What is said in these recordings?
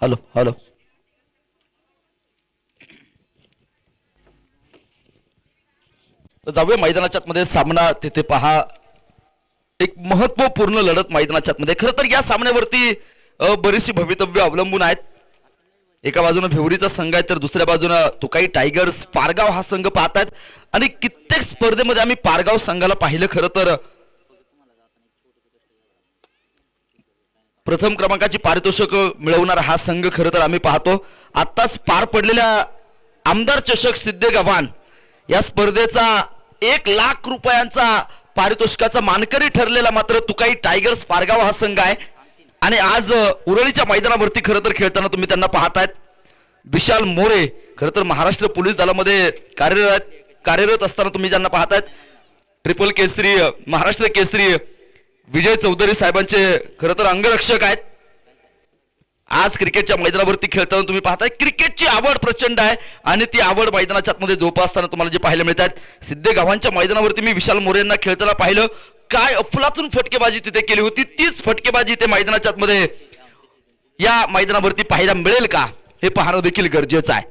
Hello hello जाऊया मैदानाच्या मध्ये सामना तिथे पहा एक महत्वपूर्ण लढत मैदानाच्या मध्ये खरं तर या सामन्यावरती बरीचशी भवितव्य अवलंबून आहेत एका बाजूने भिवरीचा संघ आहे तर दुसऱ्या बाजूने तुकाई टायगर्स पारगाव हा संघ पाहतात आणि कित्येक स्पर्धेमध्ये आम्ही पारगाव संघाला पाहिलं खरं तर प्रथम क्रमांकाची पारितोषिक मिळवणारा हा संघ खरं तर आम्ही पाहतो आत्ताच पार पडलेल्या आमदार चषक सिद्धेगव्हाण या स्पर्धेचा 1,00,000 रुपयांचा पारितोषिकाचा मानकरी ठरलेला मात्र तुकाई टायगर्स पारगाव हा संघ आहे आणि आज उरळीच्या मैदानावरती खरं तर खेळताना तुम्ही त्यांना पाहतायत विशाल मोरे खरं तर महाराष्ट्र पोलीस दलामध्ये कार्यरत असताना तुम्ही ज्यांना पाहतायत ट्रिपल केसरी महाराष्ट्र केसरी विजय चौधरी साहेबांचे खरं तर अंगरक्षक आहेत आज क्रिकेटच्या मैदानावरती खेळताना तुम्ही पाहताय क्रिकेटची आवड प्रचंड आहे आणि ती आवड मैदानाच्या आतमध्ये जोपासताना तुम्हाला जे पाहायला मिळतात सिद्धेगव्हाणच्या मैदानावरती मी विशाल मोरे यांना खेळताना पाहिलं काय अफलातून फटकेबाजी तिथे केली होती तीच फटकेबाजी ते मैदानाच्या आतमध्ये या मैदानावरती पाहायला मिळेल का हे पाहणं देखील गरजेचं आहे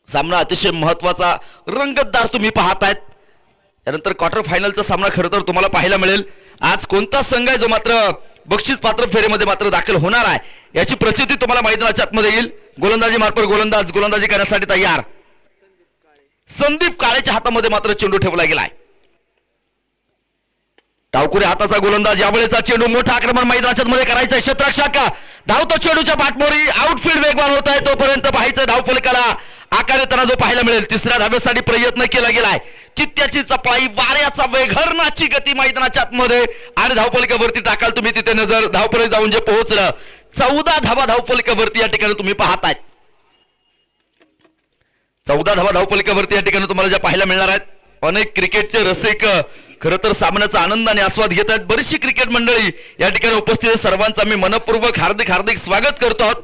सामना अतिशय महत्वाचा रंगतदार तुम्ही पाहतायत त्यानंतर क्वार्टर फायनलचा सामना खरं तर तुम्हाला पाहायला मिळेल आज कोणता संघ आहे जो मात्र बक्षीस पात्र फेरीमध्ये मात्र दाखल होणार आहे याची प्रचिती तुम्हाला मैदानाच्या आतमध्ये येईल गोलंदाजी मार्फत गोलंदाजी करण्यासाठी तयार संदीप काळेच्या हातामध्ये मात्र चेंडू ठेवला गेलाय डावकुरे हाताचा गोलंदाज यावेळेचा चेंडू मोठा आक्रमण मैदानाच्या मध्ये करायचा क्षेत्ररक्षक धावतो चेंडूच्या पाठमोरी आउटफील्ड वेगवान होत आहे तोपर्यंत पाहायचं धावफलकाला आकार येताना जो पाहायला मिळेल तिसऱ्या धावेसाठी प्रयत्न केला गेलाय चित्त्याची चपळाई वाऱ्याचा वेग हरणाची गती मैदानाच्या आतमध्ये आणि धावफलकावरती टाकाल तुम्ही तिथे नजर धावफलक जाऊन जे पोहोचलं 14 धावा धावफलकावरती या ठिकाणी तुम्ही पाहताय 14 धावा धावफलकावरती या ठिकाणी तुम्हाला ज्या पाहायला मिळणार आहेत अनेक क्रिकेटचे रसिक खरं तर सामन्याचा आनंद आणि आस्वाद घेत आहेत बरीचशी क्रिकेट मंडळी या ठिकाणी उपस्थित सर्वांचं मी मनपूर्वक हार्दिक स्वागत करतो आहोत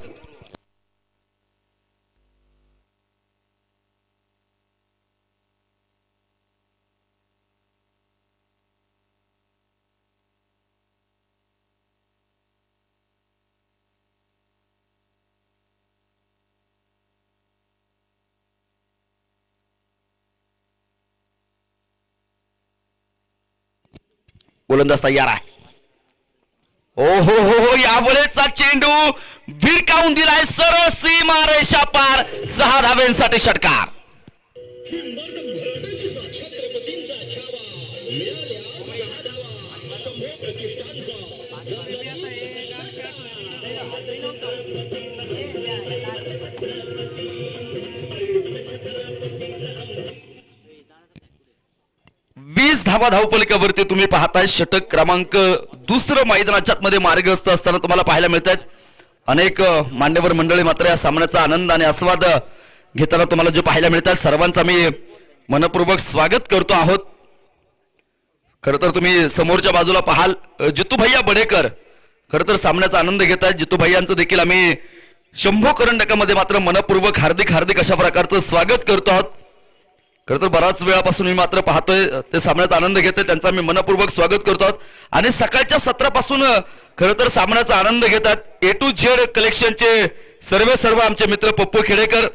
गोलंदाज तयार आहे ओ हो यावेळेचा चेंडू भिरकावून दिलाय सरळ सीमा रेषा पार 6 धाव्यांसाठी षटकार धावा धावफलकावरती तुम्ही पाहताय षटक क्रमांक दुसरं मैदानाच्या मध्ये मार्गस्थ असताना तुम्हाला पाहायला मिळत आहेत अनेक मान्यवर मंडळी मात्र या सामन्याचा आनंद आणि आस्वाद घेताना तुम्हाला जे पाहायला मिळतात सर्वांचा मी मनपूर्वक स्वागत करतो आहोत खरं तर तुम्ही समोरच्या बाजूला पाहाल जितू भैया बडेकर खरं तर सामन्याचा आनंद घेत आहेत जितू भैयांचं देखील आम्ही शंभू करंडकामध्ये मात्र मनपूर्वक हार्दिक अशा प्रकारचं स्वागत करतो आहोत खरं तर बराच वेळापासून मी मात्र पाहतोय ते सामन्याचा आनंद घेतोय त्यांचा मी मनपूर्वक स्वागत करतो आणि सकाळच्या सत्रापासून खरं तर सामन्याचा आनंद घेतात A to Z कलेक्शनचे सर्व आमचे मित्र पप्पू खेडेकर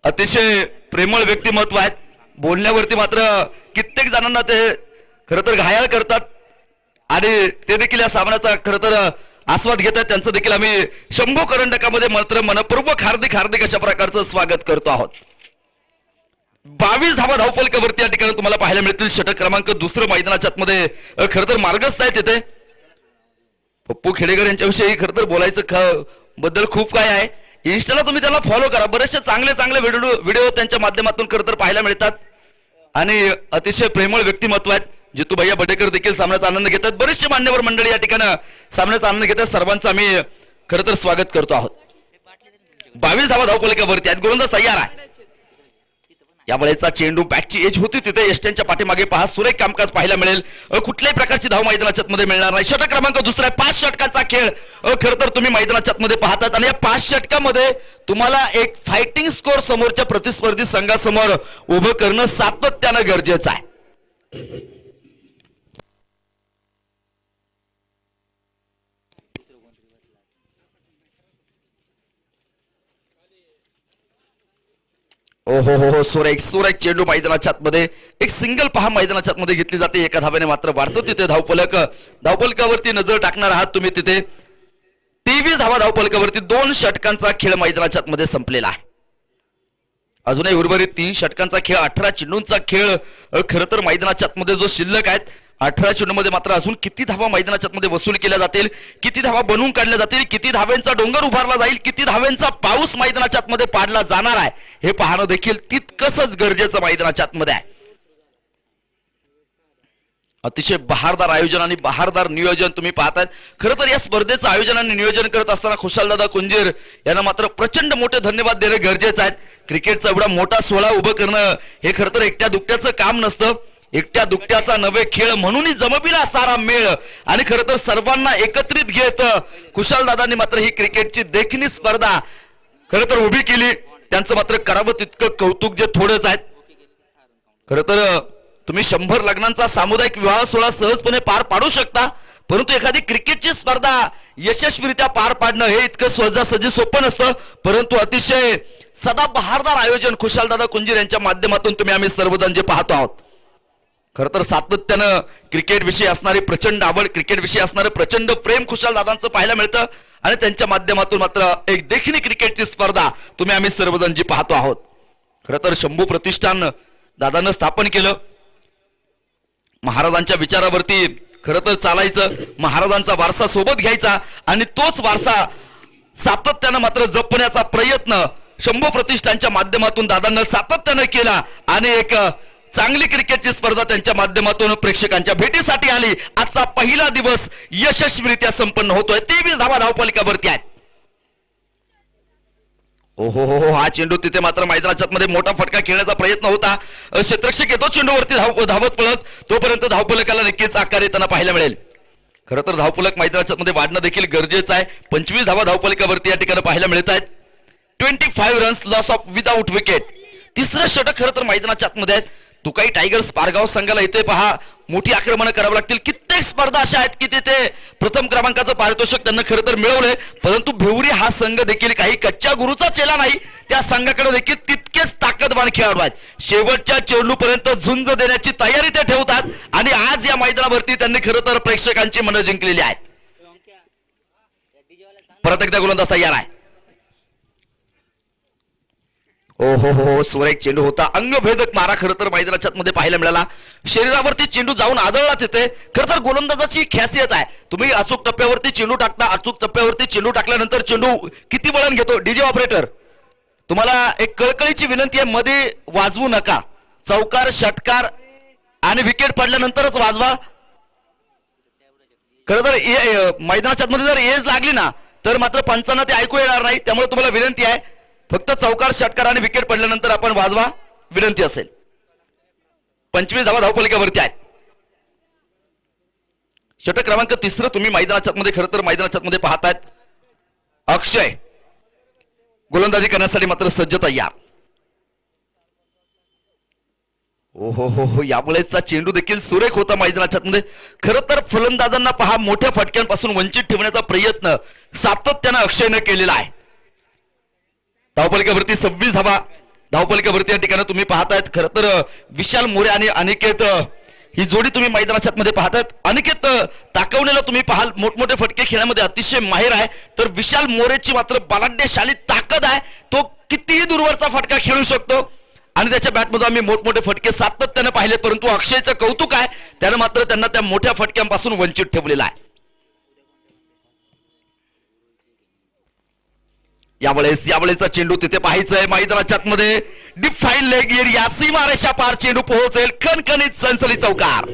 अतिशय प्रेमळ व्यक्तिमत्व आहेत बोलण्यावरती मात्र कित्येक जणांना ते खरं तर घायाळ करतात आणि ते देखील या सामन्याचा खरं तर आस्वाद घेतात त्यांचं देखील आम्ही शंभू करंडकामध्ये मात्र मनपूर्वक हार्दिक अशा प्रकारचं स्वागत करतो आहोत 22 धावा धावफलकावरती या ठिकाणी तुम्हाला पाहायला मिळतील षटक क्रमांक दुसरं मैदानाच्या आतमध्ये खरं तर मार्गस्थ आहे तिथे पप्पू खेडेकर यांच्याविषयी खरं तर बोलायचं बद्दल खूप काय आहे इंस्टाला तुम्ही त्याला फॉलो करा बरेचसे चांगले व्हिडिओ त्यांच्या माध्यमातून खरं तर पाहायला मिळतात आणि अतिशय प्रेमळ व्यक्तिमत्व आहेत जितू भैया बडेकर देखील सामन्याचा आनंद घेतात बरेचसे मान्यवर मंडळी या ठिकाणी सामन्याचा आनंद घेतात सर्वांचं आम्ही खरं तर स्वागत करतो आहोत 22 धावा धावफलकावरती आहेत गोलंदाज तयार आहे यावेळेचा चेंडू बॅकची एज होती तिथे यष्ट्यांच्या पाठीमागे पहा सुरेख कामकाज पाहायला मिळेल कुठल्याही प्रकारची धाव मैदानाच्या मध्ये मिळणार नाही षटक क्रमांक दुसरा 5 षटकांचा खेळ खरं तर तुम्ही मैदानाच्या मध्ये पाहतात आणि या 5 षटकामध्ये तुम्हाला एक फायटिंग स्कोर समोरच्या प्रतिस्पर्धी संघासमोर उभं करणं सातत्यानं गरजेचं आहे ओ हो सुरेख चेंडू मैदानाच्या आतमध्ये एक सिंगल पहा मैदानाच्या आतमध्ये घेतली जाते. एका धाब्याने मात्र वाढतो तिथे धावफलकावरती नजर टाकणार आहात तुम्ही. तिथे 23 धावा धावफलकावरती 2 षटकांचा खेळ मैदानाच्या आतमध्ये संपलेला आहे. अजूनही उर्वरित 3 षटकांचा खेळ, 18 चेंडूंचा खेळ खरं तर मैदानाच्या आतमध्ये जो शिल्लक आहेत. 18 चेंडूमध्ये मात्र अजून किती धावा मैदानाच्या आतमध्ये वसूल केल्या जातील, किती धावा बनवून काढल्या जातील, किती धाव्यांचा डोंगर उभारला जाईल, किती धाव्यांचा पाऊस मैदानाच्या आतमध्ये पाडला जाणार आहे हे पाहणं देखील तितकंच गरजेचं मैदानाच्या आतमध्ये आहे. अतिशय बहारदार आयोजन आणि बहारदार नियोजन तुम्ही पाहताय. खरं तर या स्पर्धेचं आयोजन आणि नियोजन करत असताना खुशालदादा कुंजीर यांना मात्र प्रचंड मोठे धन्यवाद देणं गरजेचं आहे. क्रिकेटचा एवढा मोठा सोहळा उभं करणं हे खरं तर एकट्या दुकट्याचं काम नसतं. एकट्या दुकट्याचा नवे खेळ म्हणूनही जमविला सारा मेळ आणि खरं तर सर्वांना एकत्रित घेत खुशालदादांनी मात्र ही क्रिकेटची देखणी स्पर्धा खरं तर उभी केली. त्यांचं मात्र करावं तितकं कौतुक जे थोडंच आहेत. खरं तर तुम्ही 100 लग्नांचा सामुदायिक विवाह सोहळा सहजपणे पार पाडू शकता, परंतु एखादी क्रिकेटची स्पर्धा यशस्वीरित्या पार पाडणं हे इतकं सहजासहजी सोपं नसतं. परंतु अतिशय सदा बहारदार आयोजन खुशालदादा कुंजीर यांच्या माध्यमातून तुम्ही आम्ही सर्वजण जे पाहतो आहोत. खरं तर सातत्यानं क्रिकेट विषयी असणारी प्रचंड आवड, क्रिकेट विषयी असणारं प्रचंड प्रेम खुशालदादांचं पाहायला मिळतं आणि त्यांच्या माध्यमातून मात्र एक देखणी क्रिकेटची स्पर्धा तुम्ही आम्ही सर्वजण जी पाहतो आहोत. खरं तर शंभू प्रतिष्ठान दादानं स्थापन केलं. महाराजांच्या विचारावरती खरं तर चालायचं, महाराजांचा वारसा सोबत घ्यायचा आणि तोच वारसा सातत्यानं मात्र जपण्याचा प्रयत्न शंभू प्रतिष्ठानच्या माध्यमातून दादांना सातत्यानं केला आणि एक चांगली क्रिकेटची स्पर्धा त्यांच्या माध्यमातून प्रेक्षकांच्या भेटीसाठी आली. आजचा पहिला दिवस यशस्वीरित्या संपन्न होतोय. 23 धावा धावफलकावरती आहेत. हो हा चेंडू तिथे मात्र मैदानाच्या मध्ये मोठा फटका खेळण्याचा प्रयत्न होता. क्षेत्ररक्षक येतो चेंडूवरती धावत पळत, तोपर्यंत धावफलकाला नक्कीच आकार येताना पाहायला मिळेल. खरं तर धावफलक मैदानाच्या मध्ये वाढणं देखील गरजेचं आहे. 25 धावा धावफलकावरती या ठिकाणी पाहायला मिळत आहेत. 25 runs loss of without wicket. तिसरं षटक खरं तर मैदानाच्या आतमध्ये आहेत. तुकाई टायगर्स पारगाव संघाला इथे पहा मोठी आक्रमणं करावी लागतील. कित्येक स्पर्धा अशा आहेत की तिथे प्रथम क्रमांकाचं पारितोषिक त्यांना खरं तर मिळवलंय, परंतु भिवरी हा संघ देखील काही कच्च्या गुरुचा चेला नाही. त्या संघाकडे देखील तितकेच ताकदवान खेळाडू आहेत. शेवटच्या चेंडूपर्यंत झुंज देण्याची तयारी ते ठेवतात आणि आज या मैदानावरती त्यांनी खरं तर प्रेक्षकांची मनं जिंकलेली आहेत. परत एकदा गोलंदाज तयार आहे. हो सुरेख चेंडू होता. अंगभेदक मारा खरं तर मैदानाच्या मध्ये पाहायला मिळाला. शरीरावरती चेंडू जाऊन आदळला तिथे. खरं तर गोलंदाजाची खासियत आहे, तुम्ही अचूक टप्प्यावरती चेंडू टाकता. अचूक टप्प्यावरती चेंडू टाकल्यानंतर चेंडू किती वळण घेतो. डीजे ऑपरेटर तुम्हाला एक कळकळीची विनंती आहे, मध्ये वाजवू नका. चौकार, षटकार आणि विकेट पडल्यानंतरच वाजवा. खरं तर मैदानाच्या मध्ये जर एज लागली ना तर मात्र पंचांना ते ऐकू येणार नाही. त्यामुळे तुम्हाला विनंती आहे, फक्त चौकार, षटकार आणि विकेट पडल्यानंतर आपण वाजवा, विनंती असेल. 25 धावा धावफलकावरती आहेत. षटक क्रमांक 3 तुम्ही मैदानाच्या मध्ये खरं तर मैदानाच्या मध्ये पाहतायत. अक्षय गोलंदाजी करण्यासाठी मात्र सज्ज तयार. हो यामुळेचा चेंडू देखील सुरेख होता मैदानाच्या मध्ये. खरं तर फलंदाजांना पहा मोठ्या फटक्यांपासून वंचित ठेवण्याचा प्रयत्न सातत्यानं अक्षयनं केलेला आहे. धावफलकावरती 26 धावा धावफलकावरती या ठिकाणी तुम्ही पाहतायत. खरं तर विशाल मोरे आणि अनिकेत ही जोडी तुम्ही मैदानाच्या मध्ये पाहतायत. अनिकेत ताकवलेला तुम्ही पाहाल मोठमोठे फटके खेळण्यामध्ये अतिशय माहिर आहे, तर विशाल मोरेची मात्र बलाढ्यशाली ताकद आहे. तो कितीही दूरवरचा फटका खेळू शकतो आणि त्याच्या बॅटमध्ये आम्ही मोठमोठे फटके सातत्याने पाहिले, परंतु अक्षयचं कौतुक आहे, त्यानं मात्र त्यांना त्या मोठ्या फटक्यांपासून वंचित ठेवलेला आहे. यावेळेचा चेंडू तिथे पाहायचंय मैदानाच्या मध्ये. डिफाईन लेग गिर या सीमारेषा पार चेंडू पोहोचेल. खणखणीत सनसनी चौकार.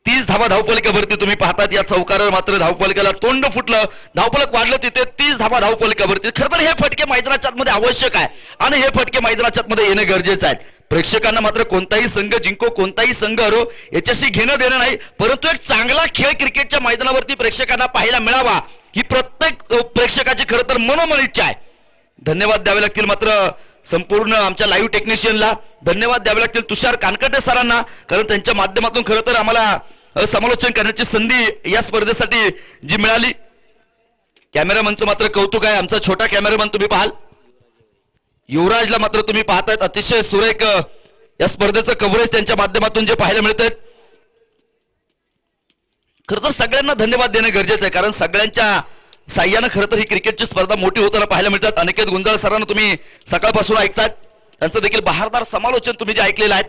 30 धावा धावफलकावरती तुम्ही पाहतात. या चौकारावर मात्र धावफलकाला तोंड फुटलं, धावफलक वाढलं तिथे. 30 धावा धावफलकावरती. खरं तर हे फटके मैदानाच्या मध्ये आवश्यक आहे आणि हे फटके मैदानाच्या मध्ये येणं गरजेचं आहे. प्रेक्षकांना मात्र कोणताही संघ जिंको कोणताही संघ हरो याच्याशी घेणं देणं नाही, परंतु एक चांगला खेळ क्रिकेटच्या मैदानावरती प्रेक्षकांना पाहायला मिळावा ही प्रत्येक प्रेक्षकाची खरं तर मनोमन इच्छा आहे. धन्यवाद द्यावे लागतील मात्र संपूर्ण आमच्या लाईव्ह टेक्निशियनला, धन्यवाद द्यावे लागतील तुषार कानकटे सरांना, कारण त्यांच्या माध्यमातून खरं तर आम्हाला समालोचन करण्याची संधी या स्पर्धेसाठी जी मिळाली. कॅमेरामनचं मात्र कौतुक आहे. आमचा छोटा कॅमेरामन तुम्ही पाहाल, युवराजला मात्र तुम्ही पाहतायत अतिशय सुरेख या स्पर्धेचं कव्हरेज त्यांच्या माध्यमातून जे पाहायला मिळतंय. खरं तर सगळ्यांना धन्यवाद देणं गरजेचं आहे, कारण सगळ्यांच्या साह्यानं खरं तर ही क्रिकेटची स्पर्धा मोठी होताना पाहायला मिळतात. अनिकेत गुंजाळ सरांना तुम्ही सकाळपासून ऐकतात, त्यांचं देखील बहारदार समालोचन तुम्ही जे ऐकलेलं आहे.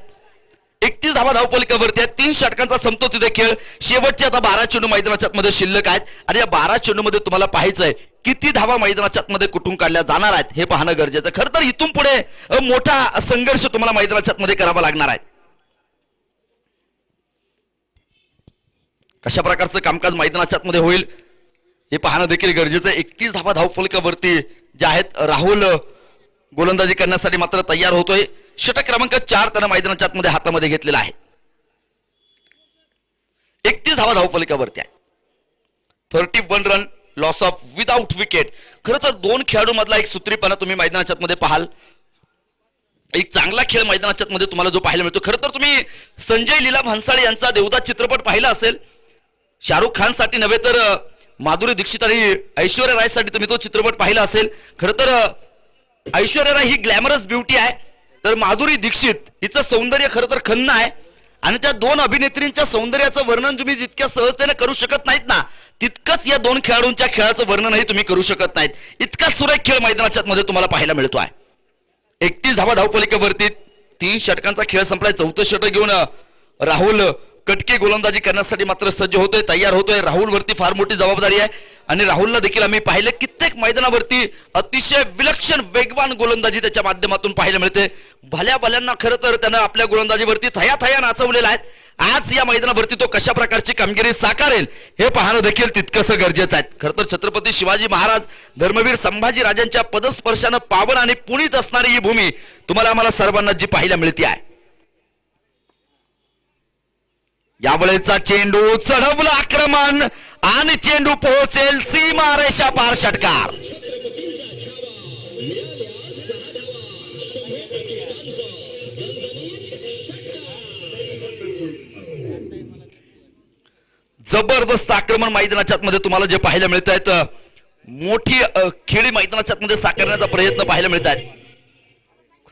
31 धावा धावफलकावरती आहेत, 3 षटकांचा समतोल खेळ. शेवटचे आता 12 चेंडू मैदानाच्या मध्ये शिल्लक आहेत आणि या 12 चेंडू मध्ये तुम्हाला पाहायचंय किती धावा मैदानाच्या मध्ये कुठून काढल्या जाणार आहेत हे पाहणं गरजेचं. खरं तर इथून पुढे मोठा संघर्ष तुम्हाला मैदानाच्या मध्ये करावा लागणार आहे. कशा प्रकारचं कामकाज मैदानाच्या मध्ये होईल हे पाहणं देखील गरजेचं आहे. 31 धावा धावफलकावरती जे आहेत राहुल गोलंदाजी करण्यासाठी मात्र तयार होतोय. षटक क्रमांक 4 त्यानं मैदानाच्या मध्ये हातामध्ये घेतलेला आहे. 31 धावा धावफलकावरती आहे. 31 run loss of without wicket. खरं तर 2 खेळाडू मधला एक सूत्रीपणा तुम्ही मैदानाच्या मध्ये पाहाल. एक चांगला खेळ मैदानाच्या मध्ये तुम्हाला जो पाहायला मिळतो. खरं तर तुम्ही संजय लीला भन्साळी यांचा देवदास चित्रपट पाहिला असेल. शाहरुख खान साठी नव्हे तर माधुरी दीक्षित आणि ऐश्वर्या राय साठी तुम्ही तो चित्रपट पाहिला असेल. खरं तर ऐश्वर्या राय ही ग्लॅमरस ब्युटी आहे, तर माधुरी दीक्षित हिचं सौंदर्य खरं तर खन्न आहे. आणि त्या 2 अभिनेत्रींच्या सौंदर्याचं वर्णन तुम्ही जितक्या सहजतेने करू शकत नाहीत ना, तितकंच या 2 खेळाडूंच्या खेळाचं वर्णनही तुम्ही करू शकत नाहीत. इतका सुरेख खेळ मैदानाच्या मध्ये तुम्हाला पाहायला मिळतो आहे. 31 धावा धावफलकावरती 3 षटकांचा खेळ संपलाय. 4थं षटक घेऊन राहुल कटके गोलंदाजी करण्यासाठी मात्र सज्ज होतोय, तयार होतोय. राहुल वरती फार मोठी जबाबदारी आहे आणि राहुलला देखील आम्ही पाहिलं कित्येक मैदानावरती अतिशय विलक्षण वेगवान गोलंदाजी त्याच्या माध्यमातून पाहायला मिळते. भल्या भल्यांना खरं तर त्यानं आपल्या गोलंदाजीवरती थया नाचवलेला आहे. आज या मैदानावरती तो कशा प्रकारची कामगिरी साकारेल हे पाहणं देखील तितकंसं गरजेचं आहे. खरं तर छत्रपती शिवाजी महाराज धर्मवीर संभाजी राजांच्या पदस्पर्शानं पावन आणि पुनीत असणारी ही भूमी तुम्हाला आम्हाला सर्वांना जी पाहायला मिळते आहे. यावेळेचा चेंडू चढवलं आक्रमण आणि चेंडू पोहोचेल सीमारेषा पार. षटकार जबरदस्त आक्रमण मैदानाच्या मध्ये तुम्हाला जे पाहायला मिळत आहेत. मोठी खेळी मैदानाच्या मध्ये साकारण्याचा प्रयत्न पाहायला मिळत आहेत.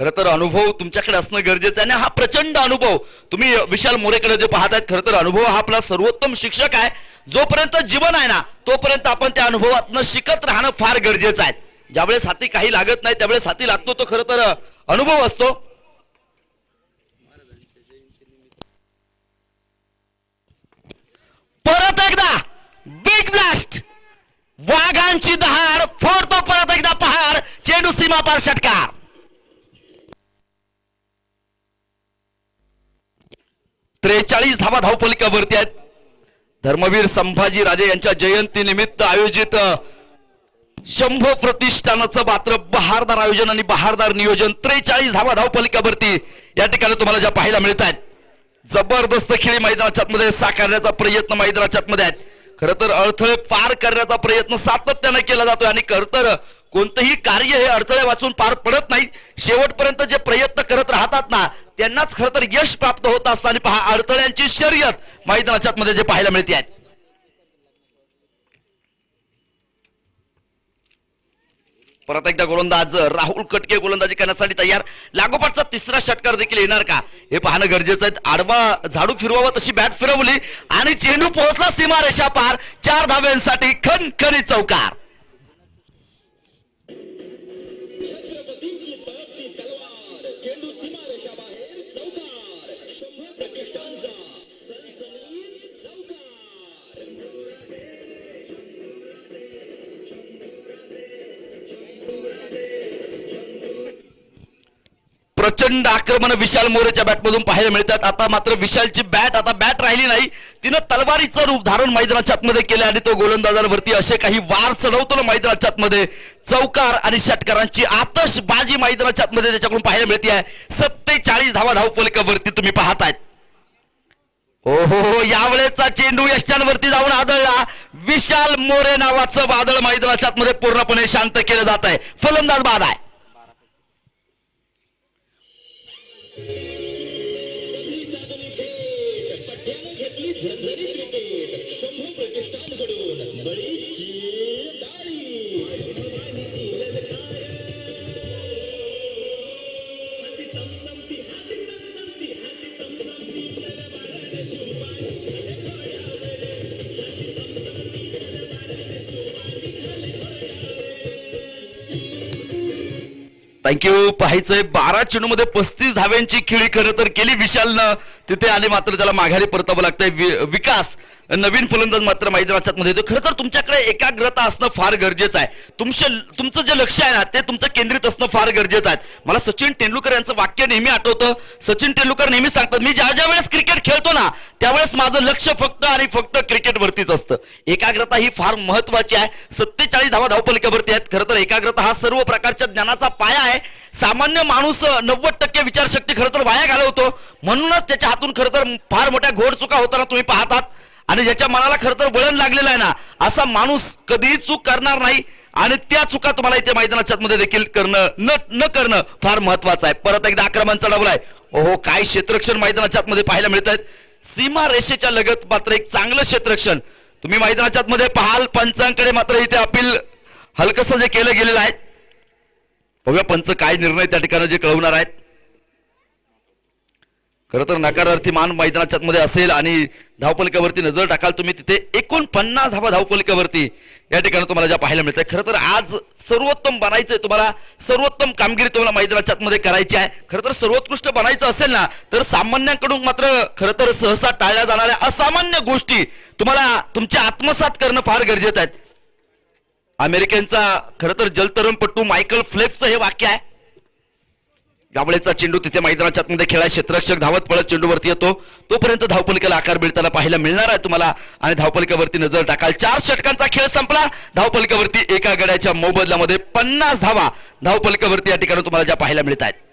खरं तर अनुभव तुमच्याकडे असणं गरजेचं आहे आणि हा प्रचंड अनुभव तुम्ही विशाल मोरेकडे जे पाहतायत. खरं तर अनुभव हा आपला सर्वोत्तम शिक्षक आहे. जोपर्यंत जीवन आहे ना तोपर्यंत आपण त्या अनुभवातनं शिकत राहणं फार गरजेचं आहे. ज्यावेळेस हाती काही लागत नाही त्यावेळेस हाती लागतो तो खरं तर अनुभव असतो. परत एकदा बिग ब्लास्ट, वाघांची दहाड फोडतो परत एकदा पहाड. चेंडू सीमा पार. षटकार 43 धावा धावफलकावरती आहेत. धर्मवीर संभाजी राजे यांच्या जयंती निमित्त आयोजित शंभो प्रतिष्ठानाचं मात्र बहारदार आयोजन आणि बहारदार नियोजन. 43 धावा धावफलकावरती या ठिकाणी तुम्हाला ज्या पाहायला मिळत आहेत. जबरदस्त खेळी मैदानाच्या मध्ये साकारण्याचा प्रयत्न मैदानाच्या मध्ये आहेत. खरं तर अडथळे पार करण्याचा प्रयत्न सातत्याने केला जातोय आणि खरं तर कोणतेही कार्य हे अडथळे वाचून पार पडत नाही. शेवटपर्यंत जे प्रयत्न करत राहतात ना त्यांनाच खरं तर यश प्राप्त होत असताना पहा अडथळ्यांची शर्यत मैदानाच्या मध्ये जे पाहायला मिळते आहे. परत एकदा गोलंदाज राहुल कटके गोलंदाजी करण्यासाठी तयार. लागोपाठचा 3रा षटकार देखील येणार का हे पाहणं गरजेचं आहे. आडवा झाडू फिरवावा तशी बॅट फिरवली आणि चेंडू पोहोचला सीमारेषा पार. 4 धाव्यांसाठी खणखणीत चौकार. प्रचंड आक्रमण विशाल मोरेच्या बॅटमधून पाहायला मिळतात. आता मात्र विशालची बॅट राहिली नाही. तिनं तलवारीचं रूप धारण मैदानाच्या आतमध्ये केले आणि तो गोलंदाजांवरती असे काही वार चढवतो मैदानाच्या आतमध्ये. चौकार आणि षटकारांची आतषबाजी मैदानाच्या आतमध्ये त्याच्याकडून पाहायला मिळते आहे. 47 धावा धावफलकावरती तुम्ही पाहतायत. हो यावेळेचा चेंडू यष्ट्यांवरती जाऊन आदळला. विशाल मोरे नावाचं वादळ मैदानाच्या आतमध्ये पूर्णपणे शांत केलं जात आहे. फलंदाज बाद आहे. थँक्यू. पाहायचंय 12 चेंडूमध्ये 35 धाव्यांची खेळी खरं तर केली विशालनं. तिथे आली मात्र त्याला माघारी परतावं लागतंय. विकास नवीन फलंदाज मात्र मैदानाच्या मध्ये येतो. खरं तर तुमच्याकडे एकाग्रता असणं फार गरजेचं आहे. तुमचं जे लक्ष आहे ना ते तुमचं केंद्रित असणं फार गरजेचं आहे. मला सचिन तेंडुलकर यांचं वाक्य नेहमी आठवतं. सचिन तेंडुलकर नेहमी सांगतात, मी ज्या वेळेस क्रिकेट खेळतो ना त्यावेळेस माझं लक्ष फक्त आणि फक्त क्रिकेटवरतीच असतं. एकाग्रता ही फार महत्वाची आहे. 47 धावा धावपलिकावरती आहेत. खरं तर एकाग्रता हा सर्व प्रकारच्या ज्ञानाचा पाया आहे. सामान्य माणूस 90% विचारशक्ती खरं तर वाया घालवतो. म्हणूनच त्याच्या हातून खरं तर फार मोठ्या घोड चुका होताना तुम्ही पाहतात. आणि ज्याच्या मनाला खरं तर वळण लागलेलं आहे ना असा माणूस कधीही चूक करणार नाही. आणि त्या चुका तुम्हाला इथे मैदानाच्या मध्ये देखील न करणं फार महत्वाचं आहे. परत एकदा आक्रमणाचा डबल आहे. ओहो, काय क्षेत्ररक्षण मैदानाच्या मध्ये पाहायला मिळत आहेत. सीमा रेषेच्या लगत मात्र एक चांगलं क्षेत्ररक्षण तुम्ही मैदानाच्या मध्ये पाहाल. पंचांकडे मात्र इथे अपील हलकसं जे केलं गेलेलं आहे. बघूया पंच काय निर्णय त्या ठिकाणी जे कळवणार आहेत. खरं तर नकारार्थी मान मैदानाच्या मध्ये असेल आणि धावपलिकावरती नजर टाकाल तुम्ही तिथे 49 धावा धावपलिकावरती या ठिकाणी तुम्हाला ज्या पाहायला मिळत आहे. खरं तर आज सर्वोत्तम बनायचंय तुम्हाला. सर्वोत्तम कामगिरी तुम्हाला मैदानाच्या मध्ये करायची आहे. खरं तर सर्वोत्कृष्ट बनायचं असेल ना तर सामान्यांकडून मात्र खरं तर सहसा टाळल्या जाणाऱ्या असामान्य गोष्टी तुम्हाला तुमच्या आत्मसात करणं फार गरजेचं आहे. अमेरिकेचा खरं तर जलतरणपटू मायकल फेल्प्सचं हे वाक्य आहे. गावळेचा चेंडू तिथे मैदानाच्या मध्ये खेळाय. क्षेत्ररक्षक धावत पळत चेंडूवरती येतो. तोपर्यंत धावपलिकेला आकार मिळताना पाहायला मिळणार आहे तुम्हाला. आणि धावपलिकेवरती नजर टाकाल. 4 षटकांचा खेळ संपला. धावपलिकेवरती एका गड्याच्या मोबदल्यामध्ये 50 धावा धावपलिकेवरती या ठिकाणी तुम्हाला ज्या पाहायला मिळत आहेत.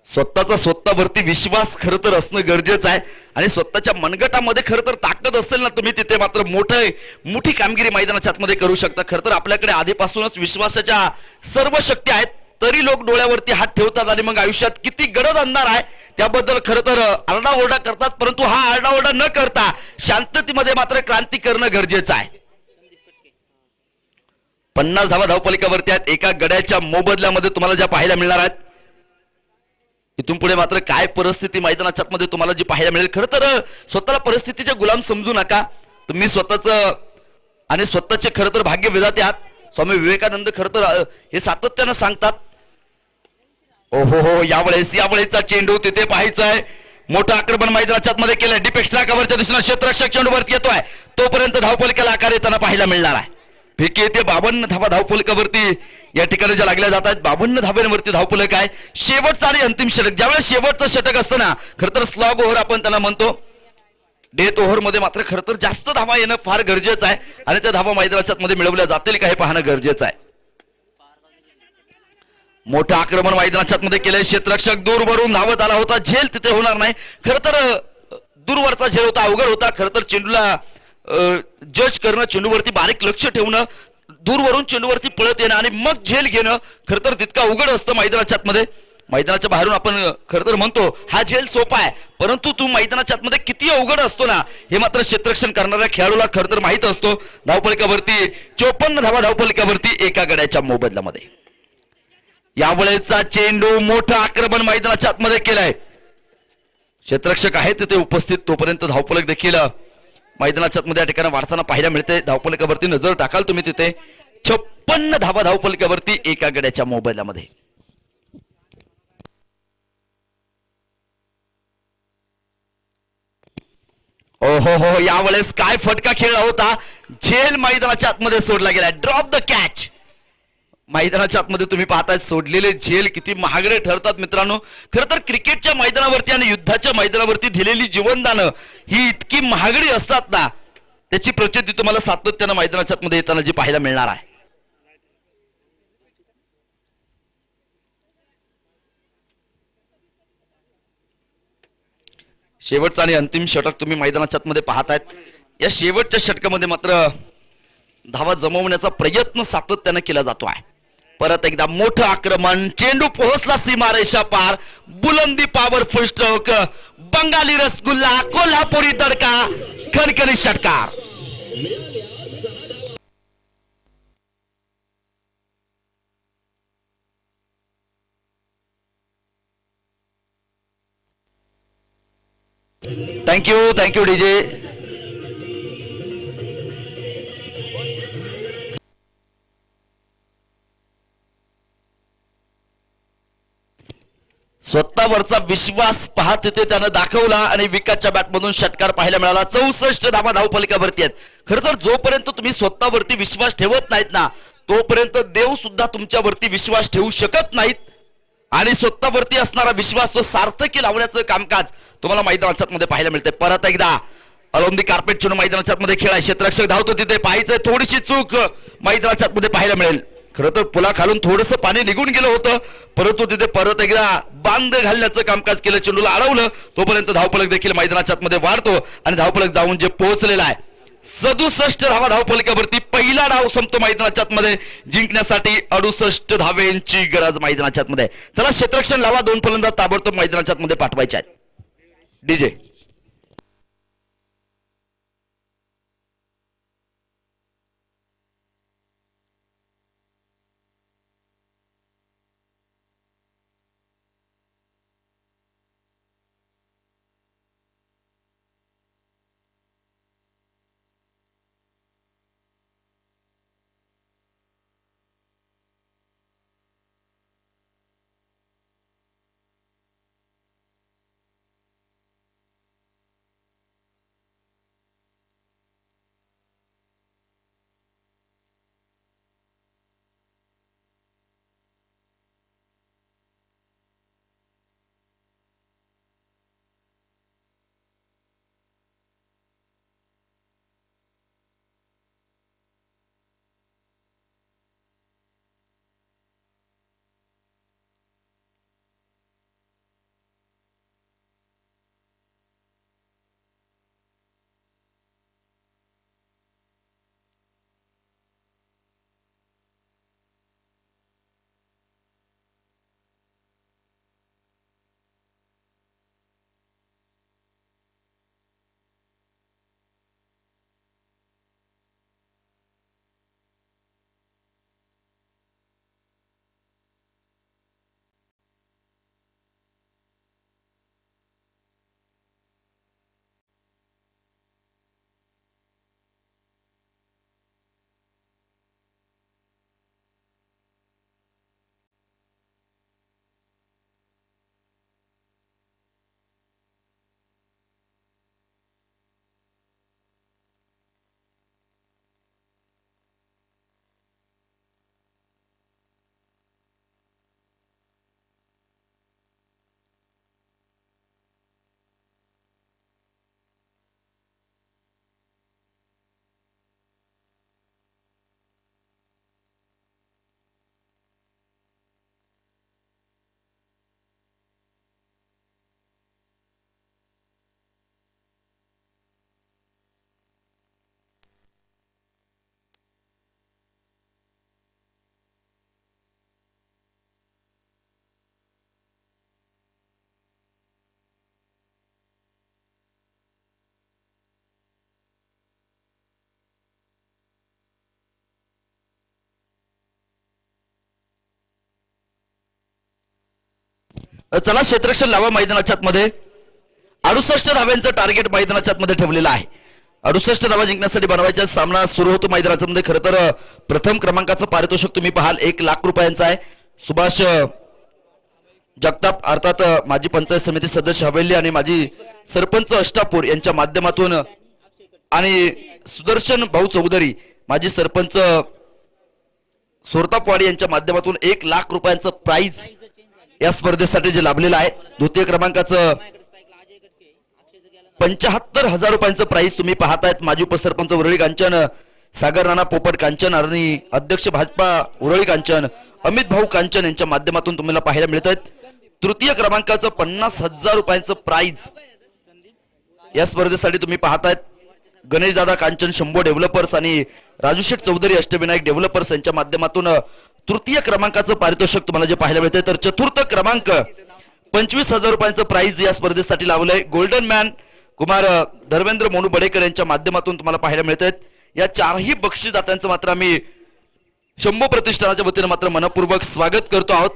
स्वतःवरती विश्वास खरं तर असणं गरजेचं आहे. आणि स्वतःच्या मनगटामध्ये खरं तर ताकद असेल ना तुम्ही तिथे मात्र मोठी कामगिरी मैदानाच्या मध्ये करू शकता. खरं तर आपल्याकडे आधीपासूनच विश्वासाच्या सर्व शक्ती आहेत. तरी लोक डोळ्यावरती हात ठेवतात आणि मग आयुष्यात किती गडद अंधार आहे त्याबद्दल खरं तर आरडाओरडा करतात. परंतु हा आरडाओरडा न करता शांततेमध्ये मात्र क्रांती करणं गरजेचं आहे. 50 धावा धावपलिकावरती आहेत. एका गड्याच्या मोबदल्यामध्ये तुम्हाला ज्या पाहायला मिळणार आहेत. इथून पुढे मात्र काय परिस्थिती मैदानाच्या मध्ये तुम्हाला जी पाहायला मिळेल. खरं तर स्वतःला परिस्थितीचे गुलाम समजू नका. तुम्ही स्वतःचे खरं तर भाग्य विधाते आहात. स्वामी विवेकानंद खरं तर हे सातत्यानं सांगतात. ओहो हो, यावेळेचा चेंडू तिथे पाहायचा आहे. मोठं आक्रमण मैदानाच्या मध्ये केलंय. डीप एक्स्ट्रा कव्हरच्या दिशेने क्षेत्ररक्षक चेंडूवरती येतोय. तोपर्यंत धावपलिकेला आकार येताना पाहायला मिळणार आहे. फेकी येते. 52 धावा धावपलिकावरती या ठिकाणी ज्या लागल्या जात आहेत. 52 धाब्यांवरती धावपलक आहे. शेवटचा आणि अंतिम षटक. ज्यावेळेस शेवटचं षटक असतं ना खरं तर स्लॉग ओव्हर आपण त्याला म्हणतो. डेथ ओव्हर मध्ये मात्र खरं तर जास्त धावा येणं फार गरजेचं आहे. आणि त्या धावा मैदानाच्या मध्ये मिळवल्या जातील का हे पाहणं गरजेचं आहे. मोठं आक्रमण मैदानाच्या मध्ये केलंय. क्षेत्ररक्षक दूरवरून धावत आला होता. झेल तिथे होणार नाही. खरं तर दूरवरचा झेल होता. अवघड होता. खरं तर चेंडूला जज करणं, चेंडूवरती बारीक लक्ष ठेवणं, दूरवरून चेंडूवरती पळत येणं आणि मग झेल घेणं खरं तर तितका अवघड असतं मैदानाच्या मध्ये. मैदानाच्या बाहेरून आपण खरं तर म्हणतो हा झेल सोपा आहे. परंतु तू मैदानाच्या मध्ये किती अवघड असतो ना हे मात्र क्षेत्ररक्षण करणाऱ्या खेळाडूला खरं तर माहित असतो. धावपलिकावरती 54 धावा धावपलिकावरती एका गड्याच्या मोबदल्यामध्ये. यावेळेचा चेंडू मोठं आक्रमण मैदानाच्या आतमध्ये केलंय. क्षेत्ररक्षक आहे तिथे उपस्थित. तोपर्यंत धावपलक देखील मैदानाच्या मध्ये या ठिकाणी वाढताना पाहायला मिळते. धावपलिकावरती नजर टाकाल तुम्ही तिथे 56 धावा धावपलिकावरती एका गड्याच्या मोबदल्यामध्ये. ओहो हो, यावेळेस काय फटका खेळला होता. झेल मैदानाच्या आतमध्ये सोडला गेला. Drop the catch. मैदानाच्या आतमध्ये तुम्ही पाहताय सोडलेले झेल किती महागडे ठरतात मित्रांनो. खरं तर क्रिकेटच्या मैदानावरती आणि युद्धाच्या मैदानावरती दिलेली जीवनदानं ही इतकी महागडी असतात ना त्याची प्रचिती तुम्हाला सातत्यानं मैदानाच्या मध्ये येताना जी पाहायला मिळणार आहे. शेवटचा आणि अंतिम षटक तुम्ही मैदानाच्या मध्ये पाहतायत. या शेवटच्या षटकामध्ये मात्र धावा जमवण्याचा प्रयत्न सातत्यानं केला जातो आहे. परत एकदा मोठं आक्रमण, चेंडू पोहोचला सीमारेषा पार, बुलंदी पॉवरफुल स्ट्रोक, बंगाली रसगुल्ला, कोल्हापुरी तडका, खणखणीत षटकार. Thank you DJ. स्वतःवरचा विश्वास पहा तिथे त्यानं दाखवला आणि विकासच्या बॅटमधून षटकार पाहायला मिळाला. 64 धावा धावफलकावरती आहेत. खरं तर जोपर्यंत तुम्ही स्वतःवरती विश्वास ठेवत नाहीत ना तोपर्यंत देव सुद्धा तुमच्यावरती विश्वास ठेवू शकत नाहीत. आणि स्वतःवरती असणारा विश्वास तो सार्थकी लावण्याचं कामकाज तुम्हाला मैदानाच्या मध्ये पाहायला मिळते. परत एकदा अलोंदी कार्पेट चुन मैदानाच्या मध्ये खेळाय, क्षेत्ररक्षक धावतो तिथे, पाहायचं थोडीशी चूक मैदानाच्या मध्ये पाहायला मिळेल. खरं तर पुलाखालून थोडंसं पाणी निघून गेलं होतं परंतु तिथे परत एकदा बांध घालण्याचं कामकाज केलं, चेंडूला अडवलं. तोपर्यंत धावफलक देखील मैदानाच्या मध्ये वाढतो आणि धावफलक जाऊन जे पोहोचलेला आहे 67 धावा धावफलकावरती. पहिला डाव संपतो मैदानाच्या मध्ये. जिंकण्यासाठी 68 धावेंची गरज मैदानाच्या मध्ये. चला क्षेत्ररक्षण लावा, 2 फलंदाज ताबडतोब मैदानाच्या मध्ये पाठवायचे आहेत. डीजे. चला क्षेत्ररक्षण लावा मैदानाच्या मध्ये. 68 धाव्यांचं टार्गेट मैदानाच्या मध्ये ठेवलेलं आहे. 68 धावा जिंकण्यासाठी बनवायचा सामना सुरू होतो मैदानाच्या मध्ये. खरं तर प्रथम क्रमांकाचं पारितोषिक तुम्ही पाहाल 1 लाख रुपयांचं आहे. सुभाष जगताप अर्थात माजी पंचायत समिती सदस्य हवेली आणि माजी सरपंच अष्टापूर यांच्या माध्यमातून आणि सुदर्शन भाऊ चौधरी माजी सरपंच सोरतापवाडी यांच्या माध्यमातून 1 लाख रुपयांचं प्राइज या स्पर्धेसाठी जे लाभलेलं आहे. द्वितीय क्रमांकाचं 75,000 रुपयांचं प्राइज तुम्ही पाहतायत. माजी उपसरपंच उरळी कांचन सागर राणा पोपट कांचन आणि अध्यक्ष भाजपा उरळी कांचन अमित भाऊ कांचन यांच्या माध्यमातून तुम्हाला पाहायला मिळत आहेत. तृतीय क्रमांकाचं 50,000 रुपयांचं प्राइज या स्पर्धेसाठी तुम्ही पाहतायत. गणेशदादा कांचन शंभो डेव्हलपर्स आणि राजूशेठ चौधरी अष्टविनायक डेव्हलपर्स यांच्या माध्यमातून तृतीय क्रमांकाचं पारितोषिक तुम्हाला जे पाहायला मिळते, तर चतुर्थ क्रमांक 25,000 रुपयांचं प्राइज या स्पर्धेसाठी लावलंय. गोल्डन मॅन कुमार धर्मेंद्र मोनू बडेकर यांच्या माध्यमातून तुम्हाला पाहायला मिळत आहेत. या चारही बक्षीसदात्यांचं मात्र आम्ही शंभू प्रतिष्ठानाच्या वतीने मात्र मनपूर्वक स्वागत करतो आहोत.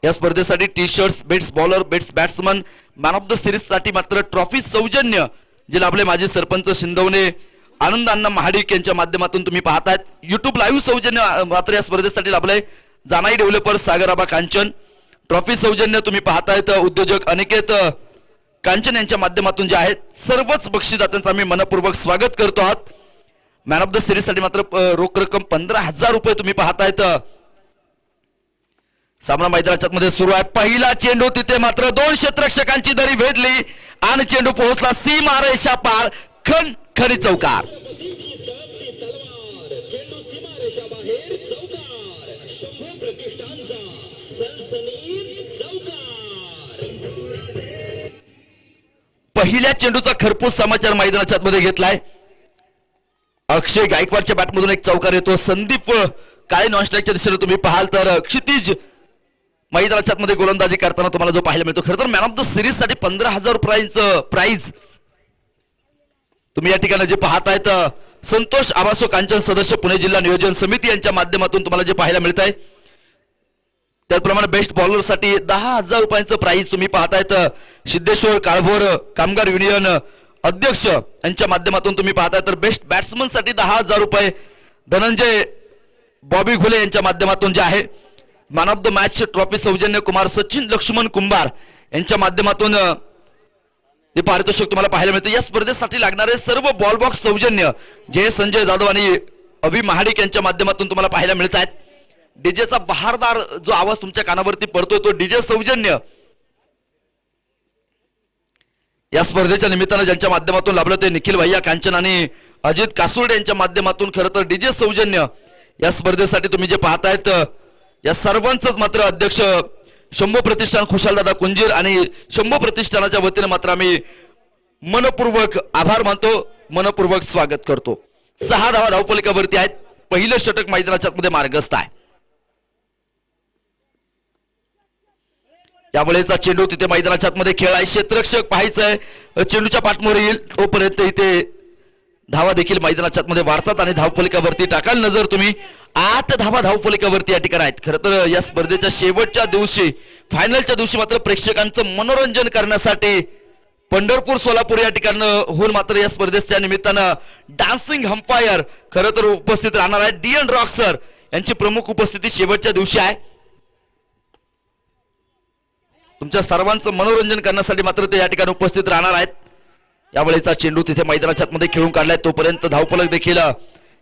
या स्पर्धेसाठी T shirts, bets bowler, bets batsman, man of the series साठी मात्र ट्रॉफी सौजन्य जे लाभले माजी सरपंच शिंदवणे आनंद अण्णा महाडिक यांच्या माध्यमातून तुम्ही पाहतायत. युट्यूब लाईव्ह सौजन्य मात्र या स्पर्धेसाठी लाभलंय. जानाई डेव्हलपर सागराबा कांचन. ट्रॉफी सौजन्य तुम्ही पाहतायत उद्योजक अनिकेत कांचन यांच्या माध्यमातून जे आहेत. सर्वच बक्षीसदात्यांचं आम्ही मनपूर्वक स्वागत करतो आहोत. मॅन ऑफ द सिरीज साठी मात्र रोख रक्कम 15,000 रुपये तुम्ही पाहतायत. सामना मैदानाच्या मध्ये सुरू आहे. पहिला चेंडू तिथे मात्र 2 क्षेत्ररक्षकांची दरी भेदली आणि चेंडू पोहोचला सीमारेषा पार. खरी चौकार. पहिल्या चेंडूचा खरपूस समाचार मैदानाच्या मध्ये घेतलाय. अक्षय गायकवाडच्या बॅटमधून एक चौकार येतो. संदीप काळे नॉन स्ट्राईकच्या दिशेने तुम्ही पाहाल तर क्षितिज मैदानाच्या मध्ये गोलंदाजी करताना तुम्हाला जो पाहायला मिळतो. खरं तर मॅन ऑफ द सिरीज साठी 15,000 रुपयांचं प्राइज तुम्ही या ठिकाणी जे पाहतायत. संतोष आवासो कांचन सदस्य पुणे जिल्हा नियोजन समिती यांच्या माध्यमातून तुम्हाला जे पाहायला मिळत आहे. त्याचप्रमाणे बेस्ट बॉलर साठी 10,000 रुपयांचं प्राइज तुम्ही पाहतायत. सिद्धेश्वर काळभोर कामगार युनियन अध्यक्ष यांच्या माध्यमातून तुम्ही पाहताय. तर बेस्ट बॅट्समन साठी 10,000 रुपये धनंजय बॉबी घुले यांच्या माध्यमातून जे आहे. Man of the match trophy सौजन्य कुमार सचिन लक्ष्मण कुंभार यांच्या माध्यमातून हे पारितोषिक तुम्हाला पाहायला मिळते. या स्पर्धेसाठी लागणारे सर्व बॉल बॉक्स सौजन्य जे संजय जाधव आणि अभि महाडिक यांच्या माध्यमातून तुम्हाला पाहायला मिळत आहेत. डीजेचा बहारदार जो आवाज तुमच्या कानावरती पडतोय तो डीजे सौजन्य या स्पर्धेच्या निमित्तानं ज्यांच्या माध्यमातून लाभलं ते निखिल भैया कांचन आणि अजित कासुर्डे यांच्या माध्यमातून खरं तर डीजे सौजन्य या स्पर्धेसाठी तुम्ही जे पाहतायत. या सर्वांचंच मात्र अध्यक्ष शंभू प्रतिष्ठान खुशालदादा कुंजीर आणि शंभू प्रतिष्ठानाच्या वतीने मात्र आम्ही मनपूर्वक आभार मानतो, मनपूर्वक स्वागत करतो. 6 धावा धावफलकावरती आहेत. पहिलं षटक मैदानाच्या मध्ये मार्गस्थ आहे. यावेळेचा चेंडू तिथे मैदानाच्या मध्ये खेळ आहे. क्षेत्ररक्षक पाहायचंय चेंडूच्या पाठमोर येईल तोपर्यंत इथे धावा देखील मैदानाच्या मध्ये वाढतात आणि धावफलकावरती टाकाल नजर तुम्ही. 8 धावा धावफलकावरती या ठिकाणी आहेत. खरं तर या स्पर्धेच्या शेवटच्या दिवशी फायनलच्या दिवशी मात्र प्रेक्षकांचं मनोरंजन करण्यासाठी पंढरपूर सोलापूर या ठिकाणी होऊन मात्र या स्पर्धेच्या निमित्तानं डान्सिंग अंपायर खरं तर उपस्थित राहणार आहे. डीएन रॉक सर यांची प्रमुख उपस्थिती शेवटच्या दिवशी आहे. तुमच्या सर्वांचं मनोरंजन करण्यासाठी मात्र ते या ठिकाणी उपस्थित राहणार आहेत. यावेळेचा चेंडू तिथे मैदानाच्या मध्ये खेळून काढलाय. तोपर्यंत धावफलक देखील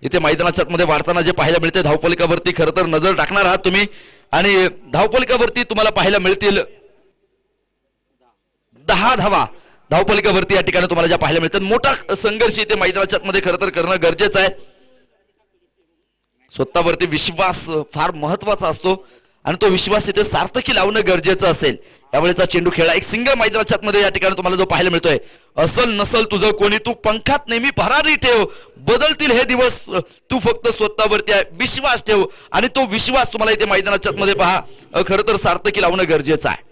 इथे मैदानाच्या मध्ये वाढताना जे पाहायला मिळते. धावफलकावरती खरं तर नजर टाकणार आहात तुम्ही आणि धावफलकावरती तुम्हाला पाहायला मिळतील 10 धावा धावफलकावरती या ठिकाणी तुम्हाला ज्या पाहायला मिळतात. मोठा संघर्ष इथे मैदानाच्या मध्ये खरं तर करणं गरजेचं आहे. स्वतःवरती विश्वास फार महत्वाचा असतो आणि तो विश्वास इथे सार्थकी लावणं गरजेचं असेल. यावेळेचा चेंडू खेळला. एक सिंगल मैदानाच्या मध्ये या ठिकाणी तुम्हाला जो पाहायला मिळतोय. असल नसल तुझं कोणी तू पंखात नेहमी भरारी ठेव, बदलतील हे दिवस, तू फक्त स्वतःवरती विश्वास ठेव आणि तो विश्वास तुम्हाला इथे मैदानाच्या मध्ये पहा खरं तर सार्थकी लावणं गरजेचं आहे.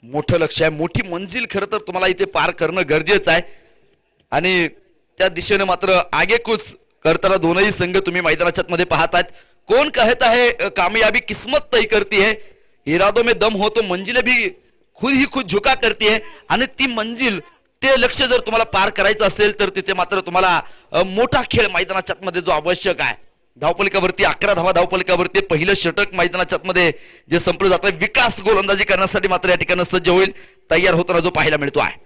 मोठं लक्ष आहे, मोठी मंजिल खरं तर तुम्हाला इथे पार करणं गरजेचं आहे आणि त्या दिशेने मात्र आगेकूच करताना दोनही संघ तुम्ही मैदानाच्या मध्ये पाहतात. कौन कहता है कामयाबी किस्मत तय करती है, इरादों में दम हो तो मंजिलें भी खुद ही खुद झुका करती है. आणि ती मंजिल ते लक्ष्य जर तुम्हाला पार करायचं असेल तर तिथे मात्र तुम्हाला मोठा खेळ मैदानाच्या मध्ये जो आवश्यक आहे. धावफलकावरती 11 धावा धावफलकावरती पहिलं षटक मैदानाच्या मध्ये जे संपलं जात आहे. विकास गोलंदाजी करण्यासाठी मात्र या ठिकाणी सज्ज होईल, तयार होताना जो पाहायला मिळतो आहे.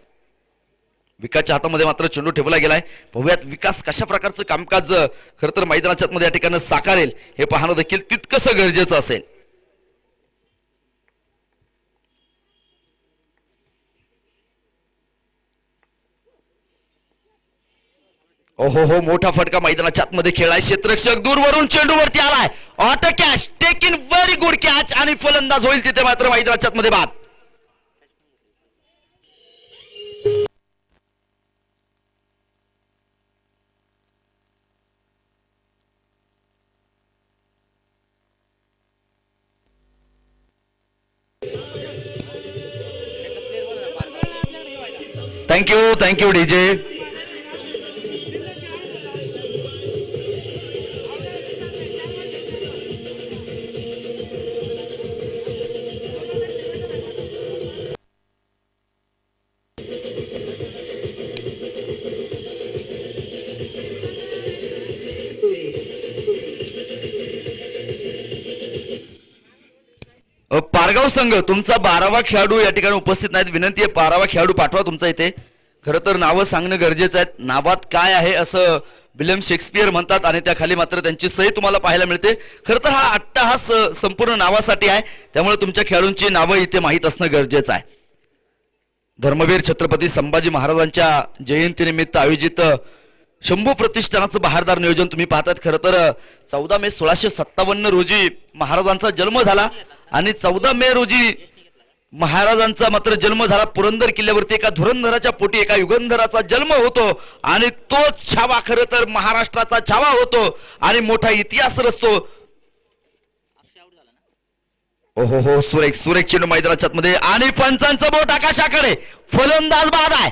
विकासच्या हातामध्ये मात्र चेंडू ठेवला गेलाय. पाहूयात विकास कशा प्रकारचं कामकाज खरं तर मैदानाच्या मध्ये या ठिकाणी साकारेल हे पाहणं देखील तितकंसं गरजेचं असेल. ओहो हो, मोठा फटका मैदानाच्या आतमध्ये खेळाय. क्षेत्ररक्षक दूरवरून चेंडूवरती आलाय. Auto catch, take in, very good catch आणि फलंदाज होईल तिथे मात्र मैदानाच्या आतमध्ये बाद. Thank you DJ. पारगाव संघ तुमचा 12वा खेळाडू या ठिकाणी उपस्थित नाहीत. विनंती आहे 12वा खेळाडू पाठवा तुमचा इथे. खरं तर नावं सांगणं गरजेचं आहे. नावात काय आहे असं विल्यम शेक्सपियर म्हणतात आणि त्या खाली मात्र त्यांची सही तुम्हाला पाहायला मिळते. खरं तर हा अट्टहास संपूर्ण नावासाठी आहे, त्यामुळे तुमच्या खेळाडूंची नावं इथे माहीत असणं गरजेचं आहे. धर्मवीर छत्रपती संभाजी महाराजांच्या जयंतीनिमित्त आयोजित शंभू प्रतिष्ठानाचं बहारदार नियोजन तुम्ही पाहतात. खरं तर 14 मे 1657 रोजी महाराजांचा जन्म झाला आणि 14 मे रोजी महाराजांचा मात्र जन्म झाला पुरंदर किल्ल्यावरती. एका धुरंधराच्या पोटी एका युगंधराचा जन्म होतो आणि तोच छावा खरं तर महाराष्ट्राचा छावा होतो आणि मोठा इतिहास रचतो. ओहो हो, सुरेख सुरेख चेंडू मैदानाच्या मध्ये आणि पंचांचं बोट आकाशाकडे. फलंदाज बाद आहे.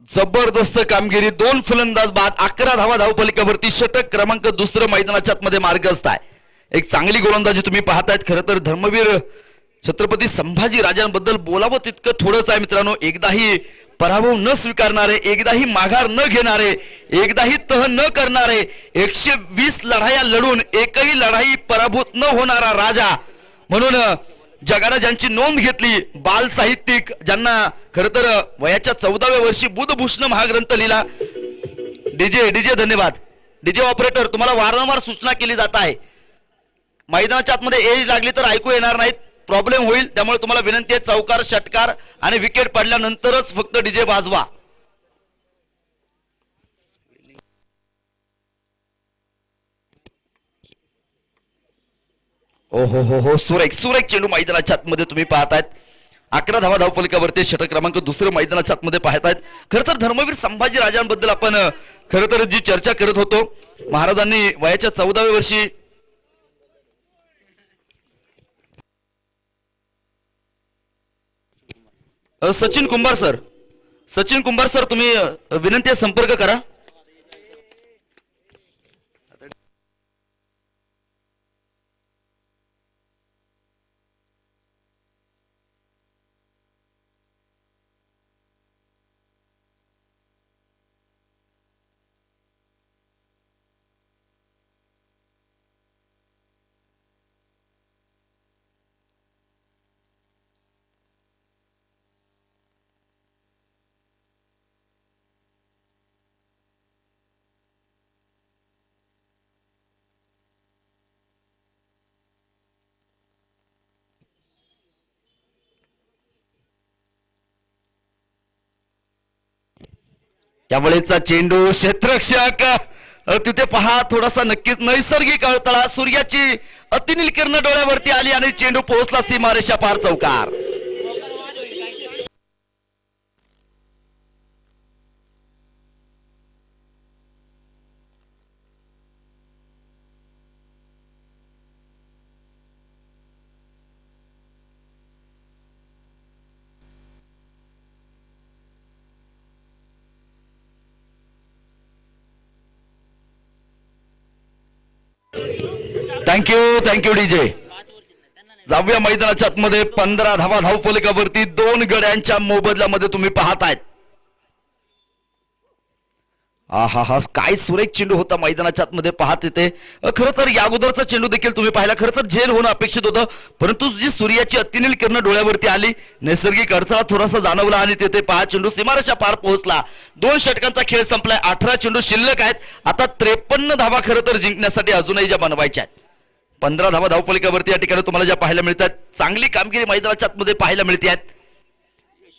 जबरदस्त कामगिरी. 2 फलंदाज बाद, 11 धावा धावपलिकावरती. षटक क्रमांक 2 मैदानाच्या आतमध्ये मार्गस्थ आहे. एक चांगली गोलंदाजी तुम्ही पाहतायत. खरं तर धर्मवीर छत्रपती संभाजी राजांबद्दल बोलावं तितकं थोडंच आहे मित्रांनो. एकदाही पराभव न स्वीकारणारे, एकदाही माघार न घेणारे, एकदाही तह न करणारे, 120 लढाया लढून एकही लढाई पराभूत न होणारा राजा म्हणून जगाने ज्यांची नोंद घेतली, बाल साहित्यिक ज्यांना खरं तर वयाच्या 14व्या वर्षी बुधभूषण महाग्रंथ लिहिला. डीजे धन्यवाद. डीजे ऑपरेटर तुम्हाला वारंवार सूचना केली जात आहे. मैदानाच्या आतमध्ये एज लागली तर ऐकू येणार नाहीत, प्रॉब्लेम होईल. त्यामुळे तुम्हाला विनंती आहे चौकार षटकार आणि विकेट पडल्यानंतरच फक्त डीजे वाजवा. ओहो हो हो, सुरेख सुरेख चेंडू मैदानाच्या आतमध्ये तुम्ही पाहतायत. 11 धावा धावफलकावरती. षटक क्रमांक 2 मैदानाच्या आतमध्ये पाहतायत. खरं तर धर्मवीर संभाजी राजांबद्दल आपण खरं तर जी चर्चा करत होतो, महाराजांनी वयाच्या 14व्या वर्षी सचिन कुंभार सर तुम्ही विनंती आहे संपर्क करा. त्यावेळेचा चेंडू क्षेत्ररक्षक तिथे पहा, थोडासा नक्कीच नैसर्गिक अडथळा. सूर्याची अतिनील किरण डोळ्यावरती आली आणि चेंडू पोहोचला सीमारेषा पार चौकार. Thank you DJ. जाऊया मैदानाच्या आतमध्ये. 15 धावा धावफलकावरती. 2 गड्यांच्या मोबदल्यामध्ये तुम्ही पाहतायत. हा काय सुरेख चेंडू होता मैदानाच्या आतमध्ये पाहत येते. खरं तर या अगोदरचा चेंडू देखील तुम्ही पाहिला. खरं तर झेल होणं अपेक्षित होतं, परंतु जी सूर्याची अतिनील किरण डोळ्यावरती आली, नैसर्गिक अडथळा थोडासा जाणवला आणि तिथे पहा चेंडू सीमारेषा पार पोहोचला. 2 षटकांचा खेळ संपलाय. 18 चेंडू शिल्लक आहेत. आता 53 धावा खरं तर जिंकण्यासाठी अजूनही ज्या बनवायच्या आहेत. 15 धावा धावफलकावरती या ठिकाणी तुम्हाला ज्या पाहायला मिळतात. चांगली कामगिरी मैदानाच्या आतमध्ये पाहायला मिळते आहेत.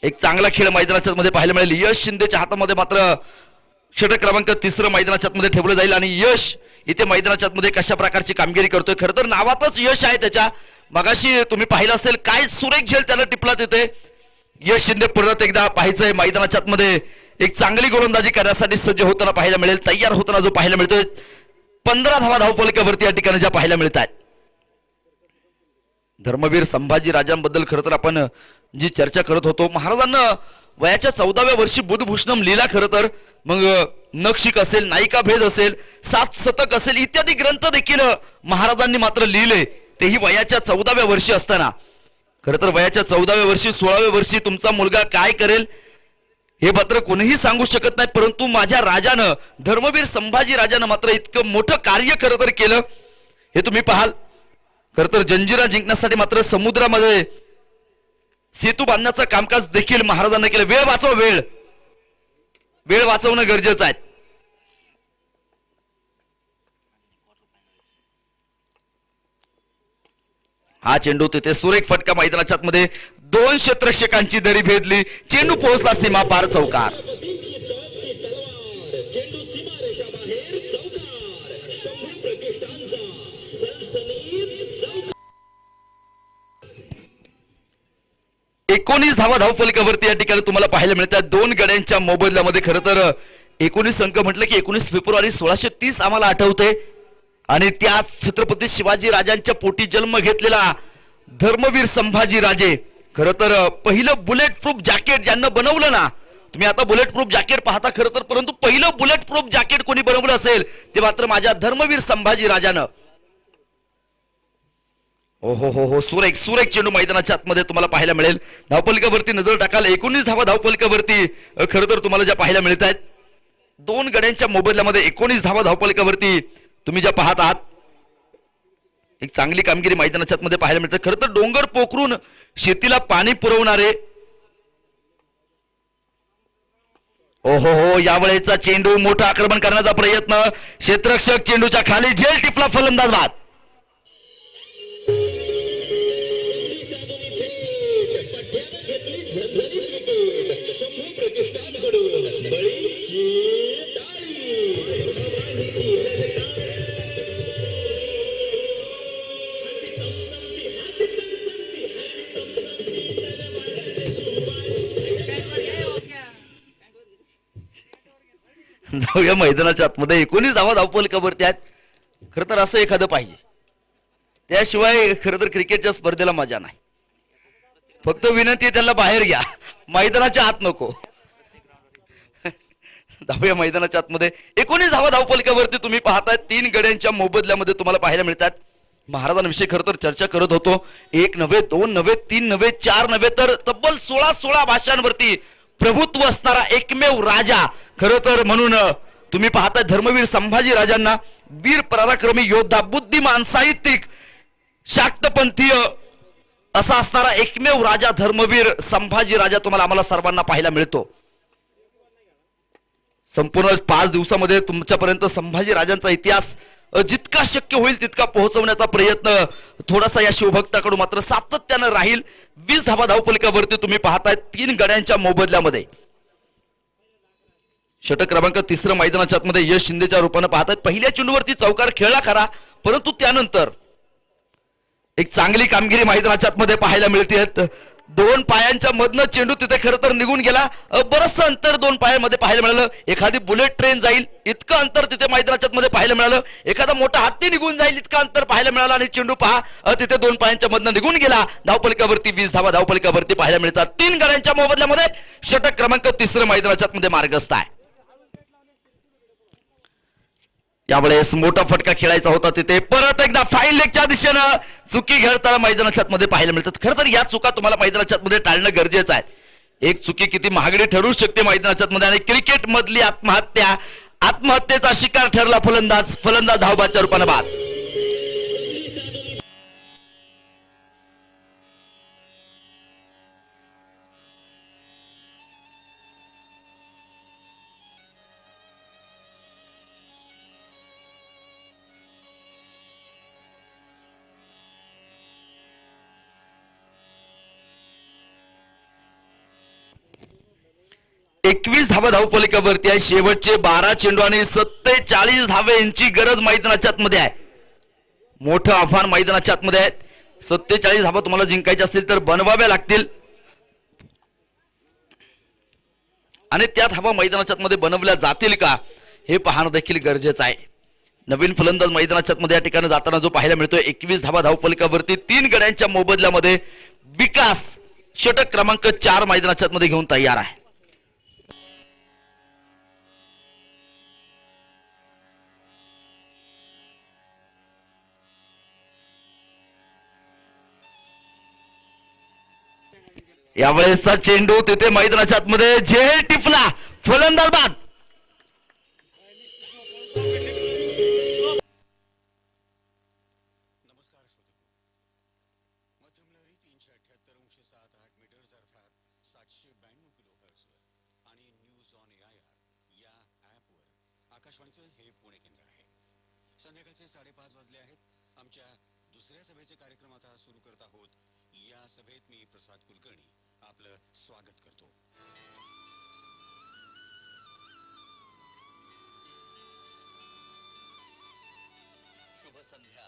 एक चांगला खेळ मैदानाच्या मध्ये पाहायला मिळेल. यश शिंदेच्या हातामध्ये मात्र षटक क्रमांक 3 मैदानाच्या मध्ये ठेवलं जाईल आणि यश इथे मैदानाच्या मध्ये कशा प्रकारची कामगिरी करतोय. खरं तर नावातच यश आहे त्याच्या. मगाशी तुम्ही पाहिलं असेल काय सुरेख झेल त्याला टिपला तिथे. यश शिंदे परत एकदा पाहायचंय मैदानाच्या मध्ये एक चांगली गोलंदाजी करण्यासाठी सज्ज होताना पाहायला मिळेल, तयार होताना जो पाहायला मिळतोय. 15 धावा धावफलकावरती या ठिकाणी ज्या पाहायला मिळत आहेत. धर्मवीर संभाजी राजांबद्दल खरं तर आपण जी चर्चा करत होतो, महाराजांना वयाच्या 14व्या वर्षी बुधभूषणम लिहिला. खरं तर मग नक्षिक असेल, नायिका भेद असेल, 7 शतक असेल इत्यादी ग्रंथ देखील महाराजांनी मात्र लिहिले, तेही वयाच्या 14व्या वर्षी असताना. खरं तर वयाच्या 14व्या वर्षी 16व्या वर्षी तुमचा मुलगा काय करेल हे मात्र कोणीही सांगू शकत नाही, परंतु माझ्या राजानं, धर्मवीर संभाजी राजानं मात्र इतकं मोठं कार्य खरं तर केलं हे तुम्ही पाहाल. खरं तर जंजिरा जिंकण्यासाठी मात्र समुद्रामध्ये सेतू बांधण्याचं कामकाज देखील महाराजांना केलं. वेळ वाचव, वेळ वाचवणं गरजेचं आहे. हा चेंडू तिथे सुरेख फटका मैदानाच्या मध्ये 2 क्षेत्ररक्षकांची दरी भेदली. चेंडू पोहोचला सीमा पार चौकार. एकोणीस धावा धावफलकावरती या ठिकाणी तुम्हाला पाहायला मिळतात. 2 गड्यांच्या मोबदल्यामध्ये. खरं तर 19 अंक म्हटलं की 19 फेब्रुवारी 1630 आम्हाला आठवते आणि त्याच छत्रपती शिवाजी राजांच्या पोटी जन्म घेतलेला धर्मवीर संभाजी राजे. खरं तर पहिलं बुलेट प्रूफ जॅकेट ज्यांना बनवलं ना, तुम्ही आता बुलेट प्रूफ जॅकेट पाहता खरं तर, परंतु पहिलं बुलेट प्रूफ जॅकेट कोणी बनवलं असेल ते मात्र माझ्या धर्मवीर संभाजी राजानं. हो हो हो हो, सुरेख सुरेख चेंडू मैदानाच्या आतमध्ये तुम्हाला पाहायला मिळेल. धावफलकावरती नजर टाकाल 19 धावा धावफलकावरती खरं तर तुम्हाला ज्या पाहायला मिळत आहेत. 2 गड्यांच्या मोबदल्यामध्ये 19 धावा धावफलकावरती तुम्ही ज्या पाहत आहात. एक चांगली कामगिरी मैदानाच्या आतमध्ये पाहायला मिळते. खरं तर डोंगर पोखरून शेतीला पाणी पुरवणारे. ओ हो हो, यावेळेचा चेंडू मोठा आक्रमण करण्याचा प्रयत्न. क्षेत्ररक्षक चेंडूच्या खाली झेल टिपला, फलंदाज बाद. जाऊया मैदानाच्या आतमध्ये. 19 धावा धावफलकावरती आहेत. खरं तर असं एखादं पाहिजे, त्याशिवाय खरं तर क्रिकेटच्या स्पर्धेला मजा नाही. फक्त विनंती आहे त्यांना बाहेर घ्या, मैदानाच्या आत नको. जाऊया मैदानाच्या आतमध्ये. 19 धावा धावफलकावरती तुम्ही पाहताय. 3 गड्यांच्या मोबदल्यामध्ये तुम्हाला पाहायला मिळतात. महाराजांविषयी खरं तर चर्चा करत होतो. 1 नव्हे, 2 नव्हे, 3 नव्हे, 4 नव्हे, तर तब्बल 16 भाषांवरती प्रभुत्व असणारा एकमेव राजा. खरं तर म्हणून तुम्ही पाहताय धर्मवीर संभाजी राजांना वीर पराक्रमी योद्धा, बुद्धिमान, साहित्यिक, शाक्तपंथीय असा असणारा एकमेव राजा धर्मवीर संभाजी राजा तुम्हाला आम्हाला सर्वांना पाहायला मिळतो. संपूर्ण 5 दिवसामध्ये तुमच्यापर्यंत संभाजी राजांचा इतिहास जितका शक्य होईल तितका पोहोचवण्याचा प्रयत्न थोडासा या शिवभक्ताकडून मात्र सातत्यानं राहील. 20 धावा धावफलकावरती तुम्ही पाहताय 3 गड्यांच्या मोबदल्यामध्ये. षटक क्रमांक 3 मैदानाच्या आतमध्ये यश शिंदेच्या रूपाने पाहतायत. पहिल्या चेंडूवरती चौकार खेळला खरा, परंतु त्यानंतर एक चांगली कामगिरी मैदानाच्या आतमध्ये पाहायला मिळते. 2 पायांच्या मधनं चेंडू तिथे खरं तर निघून गेला. बरंच अंतर 2 पायांमध्ये पाहायला मिळालं. एखादी बुलेट ट्रेन जाईल इतकं अंतर तिथे मैदानाच्या मध्ये पाहायला मिळालं. एखादा मोठा हत्ती निघून जाईल इतकं अंतर पाहायला मिळालं आणि चेंडू पहा तिथे 2 पायांच्या मधनं निघून गेला. धावफलकावरती 20 धावा धावफलकावरती पाहायला मिळतात. 3 गड्यांच्या मोबदल्यामध्ये षटक क्रमांक 3 मैदानाच्या मध्ये मार्गस्थ आहे. यावेळेस मोठा फटका खेळायचा होता तिथे. परत एकदा फाईन लेगच्या दिशेनं चुकी घडताना मैदानाच्या मध्ये पाहायला मिळतात. खरं तर या चुका तुम्हाला मैदानाच्या मध्ये टाळणं गरजेचं आहे. एक चुकी किती महागडी ठरू शकते मैदानाच्या मध्ये. आणि क्रिकेट मधली आत्महत्येचा शिकार ठरला फलंदाज धावबाच्या रूपाने बाद. 21 धावा धावफलकावरती आहे. शेवटचे 12 चेंडू आणि 47 धावे यांची गरज मैदानाच्या आतमध्ये आहे. मोठं आव्हान मैदानाच्या आतमध्ये आहे. 47 धावा तुम्हाला जिंकायचे असतील तर बनवाव्या लागतील आणि त्या धावा मैदानाच्या आतमध्ये बनवल्या जातील का हे पाहणं देखील गरजेचं आहे. नवीन फलंदाज मैदानाच्या आतमध्ये या ठिकाणी जाताना जो पाहायला मिळतोय 21 धावा धावफलकावरती 3 गड्यांच्या मोबदल्यामध्ये विकास षटक क्रमांक 4 मैदानाच्या आतमध्ये घेऊन तयार आहे. यावेळेसचा चेंडू तिथे मैदानाच्या आतमध्ये झेल टिपला, फलंदाज बाद. संध्याकाळचे 5:30 वाजले आहेत. आमच्या दुसऱ्या सभेचे कार्यक्रम आता सुरू करत आहोत. या सभेत मी प्रसाद कुलकर्णी आपलं स्वागत करतो. शुभ संध्या.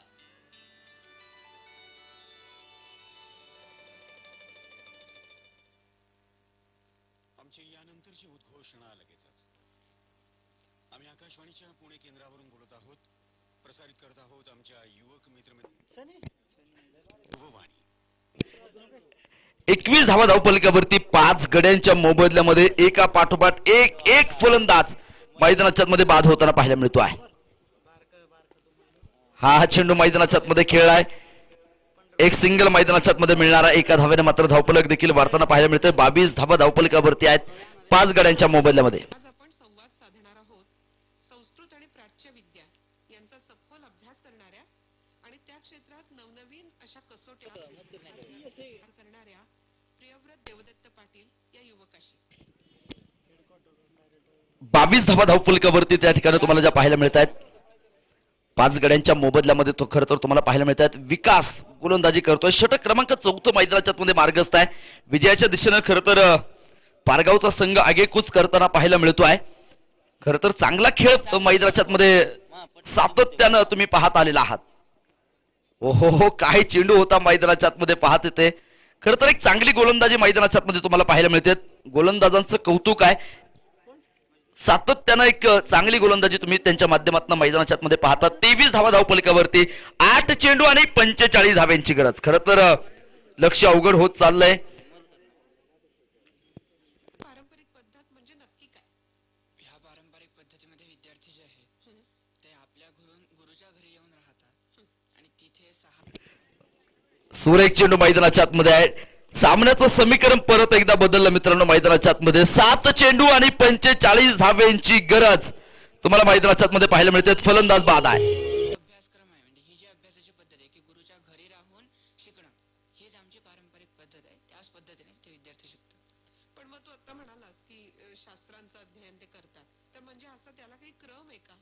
आमची यानंतरची उद्घोषणा लगेचच. आम्ही आकाशवाणीच्या पुणे केंद्रावरून बोलत आहोत. प्रसारित करत आहोत आमच्या युवक मित्र 21 धावा धावफलकावरती 5 गड्यांच्या मोबदल्यामध्ये एका पाठोपाठ एक फलंदाज मैदानाच्या मध्ये बाद होताना पाहायला मिळतो आहे. हा चेंडू मैदानाच्या मध्ये खेळलाय. एक सिंगल मैदानाच्या मध्ये मिळणारा एका धावेने मात्र धावफलक देखील वाढताना पाहायला मिळतोय. 22 धावा धावफलकावरती आहेत 5 गड्यांच्या मोबदल्यामध्ये. आपण संवाद साधणार आहोत संस्कृत आणि प्राच्य विद्या यांचा सखोल अभ्यास करणाऱ्या आणि त्या क्षेत्रात नवनवीन अशा कसोट्या करणाऱ्या प्रियव्रत देवदत्त पाटील या युवकाशी. 22 धावा धावफलकावरती त्या ठिकाणी तुम्हाला ज्या पाहायला मिळत आहेत 5 गड्यांच्या मोबदल्यामध्ये तो खरं तर तुम्हाला पाहायला मिळत आहेत. विकास गोलंदाजी करतोय. षटक क्रमांक 4 मैदानाच्या मध्ये मार्गस्थ आहे. विजयाच्या दिशेनं खरं तर पारगावचा संघ आगेकूच करताना पाहायला मिळतो आहे. खरं तर चांगला खेळ मैदानाच्या मध्ये सातत्यानं तुम्ही पाहत आलेला आहात. ओहो काय चेंडू होता मैदानाच्या आतमध्ये पाहत येते. खरं तर एक चांगली गोलंदाजी मैदानाच्या आतमध्ये तुम्हाला पाहायला मिळते. गोलंदाजांचं कौतुक आहे. सातत्यानं एक चांगली गोलंदाजी तुम्ही त्यांच्या माध्यमातून मैदानाच्या आतमध्ये पाहता. 23 धावा धावफलकावरती 8 चेंडू आणि 45 धाव्यांची गरज. खरं तर लक्ष अवघड होत चाललंय. पारंपरिक पद्धत म्हणजे नक्की काय? ह्या पारंपरिक पद्धतीमध्ये विद्यार्थी जे आहेत ते आपल्या गुरुच्या घरी येऊन राहतात आणि तिथे 6 सुरेख चेंडू मैदानाच्या आतमध्ये आहे. सामन्याचं समीकरण परत एकदा बदललं मित्रांनो. मैदानाच्या आतमध्ये 7 चेंडू आणि 45 धाव्यांची गरज तुम्हाला मैदानाच्या आतमध्ये पाहायला मिळते. फलंदाज बाद आहे. अभ्यासक्रम आहे म्हणजे ही जी अभ्यासाची पद्धत आहे की गुरुच्या घरी राहून शिकणं हीच आमची पारंपरिक पद्धत आहे. त्याच पद्धतीने ते विद्यार्थी शिकतात. पण मग तू आता म्हणालास की शास्त्रांचं अध्ययन ते करतात तर म्हणजे असं त्याला काही क्रम आहे का?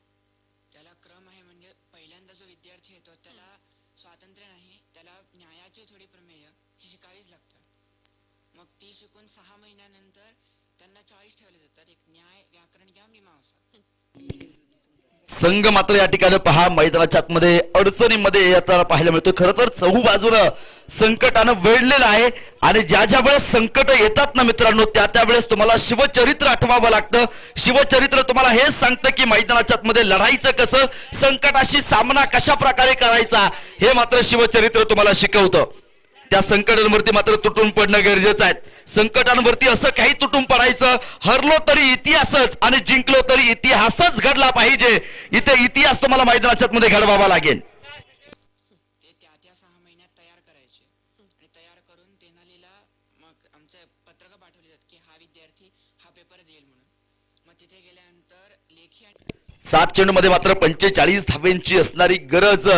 त्याला क्रम आहे म्हणजे पहिल्यांदा जो विद्यार्थी येतो त्याला स्वातंत्र्य नाही, त्याला न्यायाची थोडी प्रमेय ही शिकावीच लागतात. मग ती शिकून 6 महिन्यानंतर त्यांना चॉईस ठेवले जातात. एक न्याय, व्याकरण किंवा मीमांसा. संघ मात्र या ठिकाणी पहा मैदानाच्या आतमध्ये अडचणीमध्ये येताना पाहायला मिळतो. खरं तर चहूबाजूनं संकटानं वेढलेलं आहे आणि ज्या ज्या वेळेस संकट येतात ना मित्रांनो त्या वेळेस तुम्हाला शिवचरित्र आठवावं लागतं. शिवचरित्र तुम्हाला हेच सांगतं की मैदानाच्या आतमध्ये लढायचं कसं, संकटाशी सामना कशा प्रकारे करायचा हे मात्र शिवचरित्र तुम्हाला शिकवतं. त्या संकटांवरती मात्र तुटून पडणं गरजेचं आहे. संकटांवरती असं काही तुटून पडायचं, हरलो तरी इतिहासच आणि जिंकलो तरी इतिहासच घडला पाहिजे. इथे इतिहास तुम्हाला मैदानाच्या मध्ये घडवावा लागेल. ते त्या 6 महिन्यात तयार करायचे आणि तयार करून तेनालीला मग आमचे पत्रक पाठवले जातात की हा विद्यार्थी हा पेपर देईल म्हणून. मग तिथे गेल्यानंतर लेखी आणि 7 चेंडू मध्ये मात्र 45 धाव्यांची असणारी गरज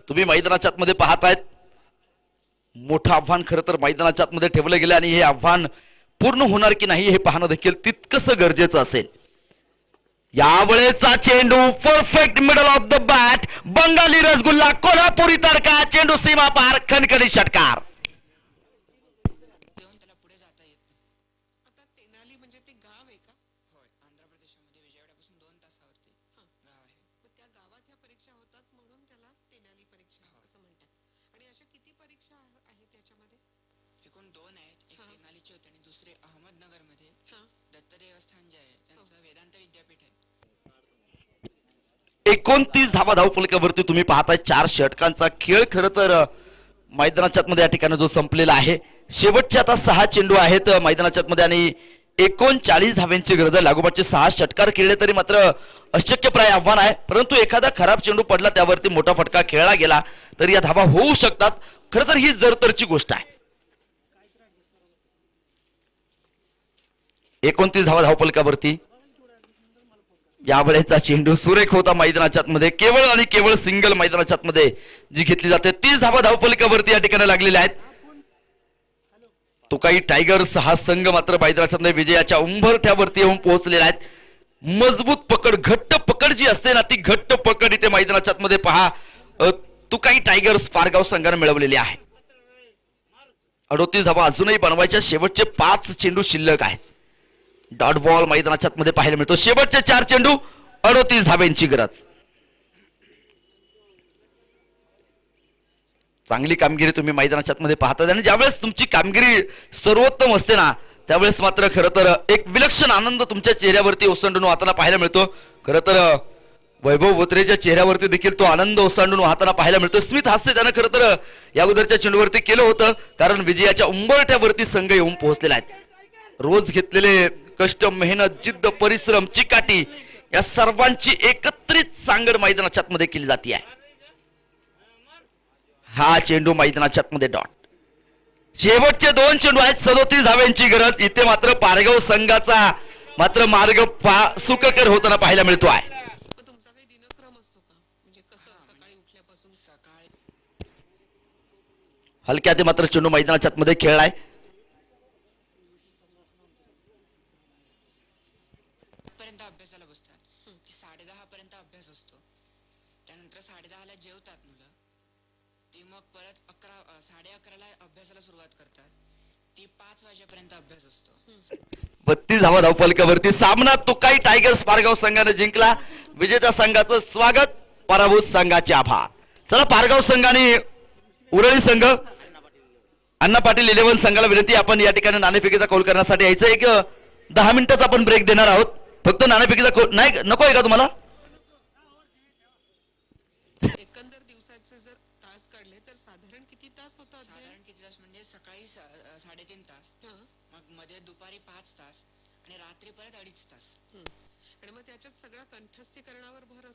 तुम्ही मैदानाच्या आतमध्ये पाहतायत. मोठं आव्हान खरं तर मैदानाच्या आतमध्ये ठेवलं गेलं आणि हे आव्हान पूर्ण होणार की नाही हे पाहणं देखील तितकंच गरजेचं असेल. यावेळेचा चेंडू perfect middle of the bat, Bengali rasgulla, Kolhapuri तडका, चेंडू सीमा पार, खणखणी षटकार. देऊन त्याला पुढे जाता येत नाही. आता तेनाली म्हणजे ते गाव आहे का? अशा किती परीक्षा आहेत याच्यामध्ये? एकूण 2 आहेत. एक हा. तेनालीची होती आणि दुसरी अहमदनगर मध्ये हा. दत्त देवस्थान जे आहे त्यांचं वेदांत विद्यापीठ आहे. 29 धावा धावफलकावरती तुम्ही पाहताय 4 षटकांचा खेळ. खरं तर मैदानाच्या मध्ये या ठिकाणी जो संपलेला आहे. शेवटचे आता 6 चेंडू आहेत मैदानाच्या मध्ये आणि 39 धाव्यांची गरज आहे. लागोपाठचे 6 षटकार खेळले तरी मात्र अशक्यप्राय आव्हान आहे. परंतु एखादा खराब चेंडू पडला त्यावरती मोठा फटका खेळला गेला तर या धावा होऊ शकतात. खरं तर ही जरतरची गोष्ट आहे. 29 धावा धावफलकावरती यावेळेचा चेंडू सुरेख होता मैदानाच्या मध्ये. केवळ आणि केवळ सिंगल मैदानाच्या मध्ये जी घेतली जाते. 30 धावा धावफलकावरती या ठिकाणी लागलेल्या आहेत. तो काही टायगर्स हा संघ मात्र मैदानाच्या मध्ये विजयाच्या उंबरठ्यावरती येऊन पोहोचलेला आहेत. मजबूत पकड, घट्ट पकड जी असते ना ती घट्ट पकड इथे मैदानाच्या मध्ये पहा तो काही टायगर्स पारगाव संघाने मिळवलेली आहे. 38 धावा अजूनही बनवायच्या. शेवटचे 5 चेंडू शिल्लक आहेत. डॉट बॉल मैदानाच्या मध्ये पाहायला मिळतो. शेवटचे 4 चेंडू 38 धाब्यांची गरज. चांगली कामगिरी तुम्ही मैदानाच्या मध्ये पाहता आणि ज्यावेळेस तुमची कामगिरी सर्वोत्तम असते ना त्यावेळेस मात्र खरं तर एक विलक्षण आनंद तुमच्या चेहऱ्यावरती ओसंडून वाहताना पाहायला मिळतो. खरं तर वैभव बोत्रेच्या चेहऱ्यावरती देखील तो आनंद ओसंडून वाहताना पाहायला मिळतो. स्मित हास्य त्यानं खरं तर या अगोदरच्या चेंडूवरती केलं होतं कारण विजयाच्या उंबरठ्यावरती संघ येऊन पोहोचलेला आहे. रोज घेतलेले कष्ट, मेहनत, जिद्द, परिश्रम, चिकाटी या सर्वांची एकत्रित सांगड मैदानाच्या मध्ये केली जाते आहे. हा चेंडू मैदानाच्या मध्ये डॉट. शेवटचे 2 चेंडू आहेत. 37 धाव्यांची गरज. इथे मात्र पारगाव संघाचा मात्र मार्ग सुखकर होताना पाहायला मिळतो आहे. मग तुमचा काही दिनक्रम असतो का? म्हणजे कसं सकाळी उठल्यापासून सकाळी हलक्या ते मात्र चेंडू मैदानाच्या मध्ये खेळलाय. पर्यंत अभ्यासाला बसतात. 10:30 पर्यंत अभ्यास असतो. त्यानंतर 10:30ला जेवतात मुलं. ती मग परत 11:30ला अभ्यासाला सुरुवात करतात. ती 5 वाजेपर्यंत अभ्यास असतो. 32 धावा धावफलकावरती सामना तो काही टायगर्स पारगाव संघाने जिंकला. विजेत्या संघाचं स्वागत, पराभूत संघाचे आभार. चला पारगाव संघाने उरळी संघ अण्णा पाटील 11 संघाला विनंती आपण या ठिकाणी नाणेफेकीचा कौल करण्यासाठी यायचं. एक 10 मिनिटाचा आपण ब्रेक देणार आहोत. फक्त नाणेफेकीचा कौल नाही नको आहे का तुम्हाला? एकंदर दिवसाचे जर तास काढले तर साधारण किती तास होतं अध्ययन? साधारण किती तास म्हणजे सकाळी 3.5 तास, हं. मग मध्ये दुपारी 5 तास आणि रात्री परत 2.5 तास. आणि मग त्याच्यात सगळ्या कंठस्थीकरणावर भर असतो